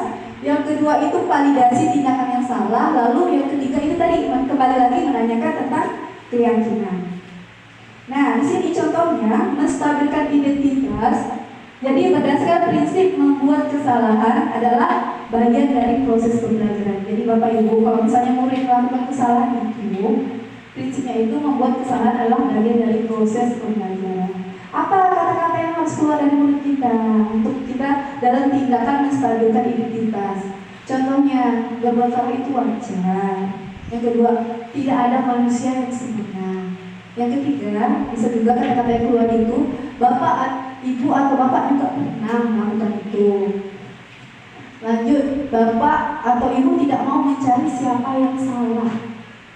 yang kedua itu validasi tindakan yang salah, lalu yang ketiga itu tadi kembali lagi menanyakan tentang keyakinan. Nah, di sini contohnya menstabilkan identitas. Jadi berdasarkan prinsip membuat kesalahan adalah bagian dari proses pembelajaran. Jadi Bapak Ibu, kalau misalnya murid melakukan kesalahan itu, prinsipnya itu membuat kesalahan adalah bagian dari proses pembelajaran. Apa kata-kata yang harus keluar dari mulut kita untuk kita dalam tindakan menstabilkan identitas? Contohnya, berbuat salah itu wajar. Yang kedua, tidak ada manusia yang sempurna. Yang ketiga, bisa juga kata-kata yang keluar itu, Bapak, Ibu atau Bapak juga pernah melakukan itu. Lanjut, Bapak atau Ibu tidak mau mencari siapa yang salah,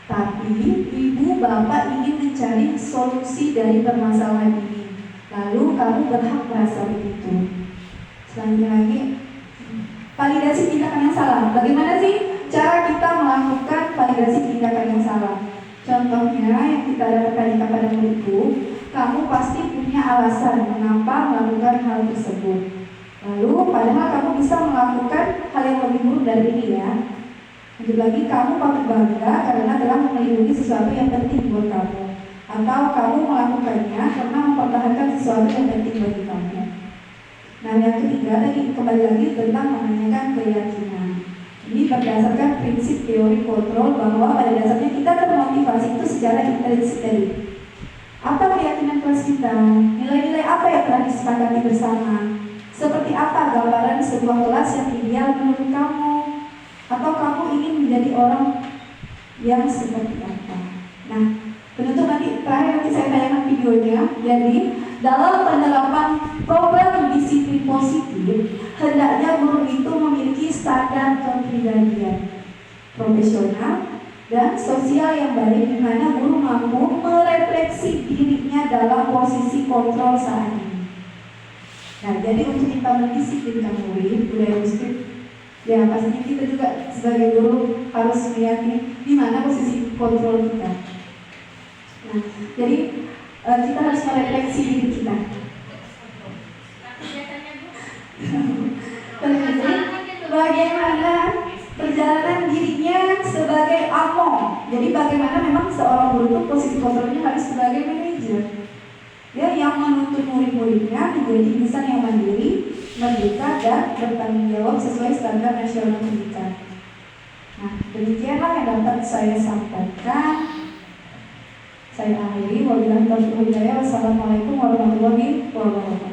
tapi Ibu Bapak ingin mencari solusi dari permasalahan ini. Lalu kamu berhak merasa begitu. Selanjutnya lagi, validasi tindakan yang salah. Bagaimana sih cara kita melakukan validasi tindakan yang salah? Contohnya yang kita dapatkan kepada muridku, kamu pasti punya alasan mengapa melakukan hal tersebut. Lalu padahal kamu bisa melakukan hal yang lebih buruk dari ini ya. Lanjut lagi, kamu patut bangga karena telah melindungi sesuatu yang penting buat kamu, atau kamu melakukannya karena mempertahankan sesuatu yang penting bagi kamu. Nah, yang ketiga tadi kembali lagi tentang menanyakan keyakinan. Ini berdasarkan prinsip teori kontrol bahwa pada dasarnya kita termotivasi itu secara intrinsik tadi. Apa keyakinan kelas kita? Nilai-nilai apa yang telah disepakati bersama? Seperti apa gambaran sebuah kelas yang ideal menurut kamu? Atau kamu ingin menjadi orang yang seperti apa? Nah, penutup nanti terakhir nanti saya tayangkan videonya. Jadi dalam penerapan program disiplin positif, hendaknya guru itu memiliki standar kepribadian profesional dan sosial yang baik, di mana guru mampu merefleksi dirinya dalam posisi kontrol saat ini. Nah, jadi untuk kita mendisiplinkan murid budaya positif, ya pastinya kita juga sebagai guru harus meyakini di mana posisi kontrol kita. Nah, jadi kita harus merefleksi diri kita. Bagaimana perjalanan dirinya sebagai among. Jadi bagaimana memang seorang guru itu posisi kontrolnya harus sebagai manajer, ya, yang menuntut murid-muridnya menjadi insan yang mandiri, merdeka, dan bertanggung jawab sesuai standar nasional pendidikan. Nah, demikianlah yang dapat saya sampaikan. Saya akhiri. Wabillahi taufiq wal hidayah. Wassalamualaikum warahmatullahi wabarakatuh.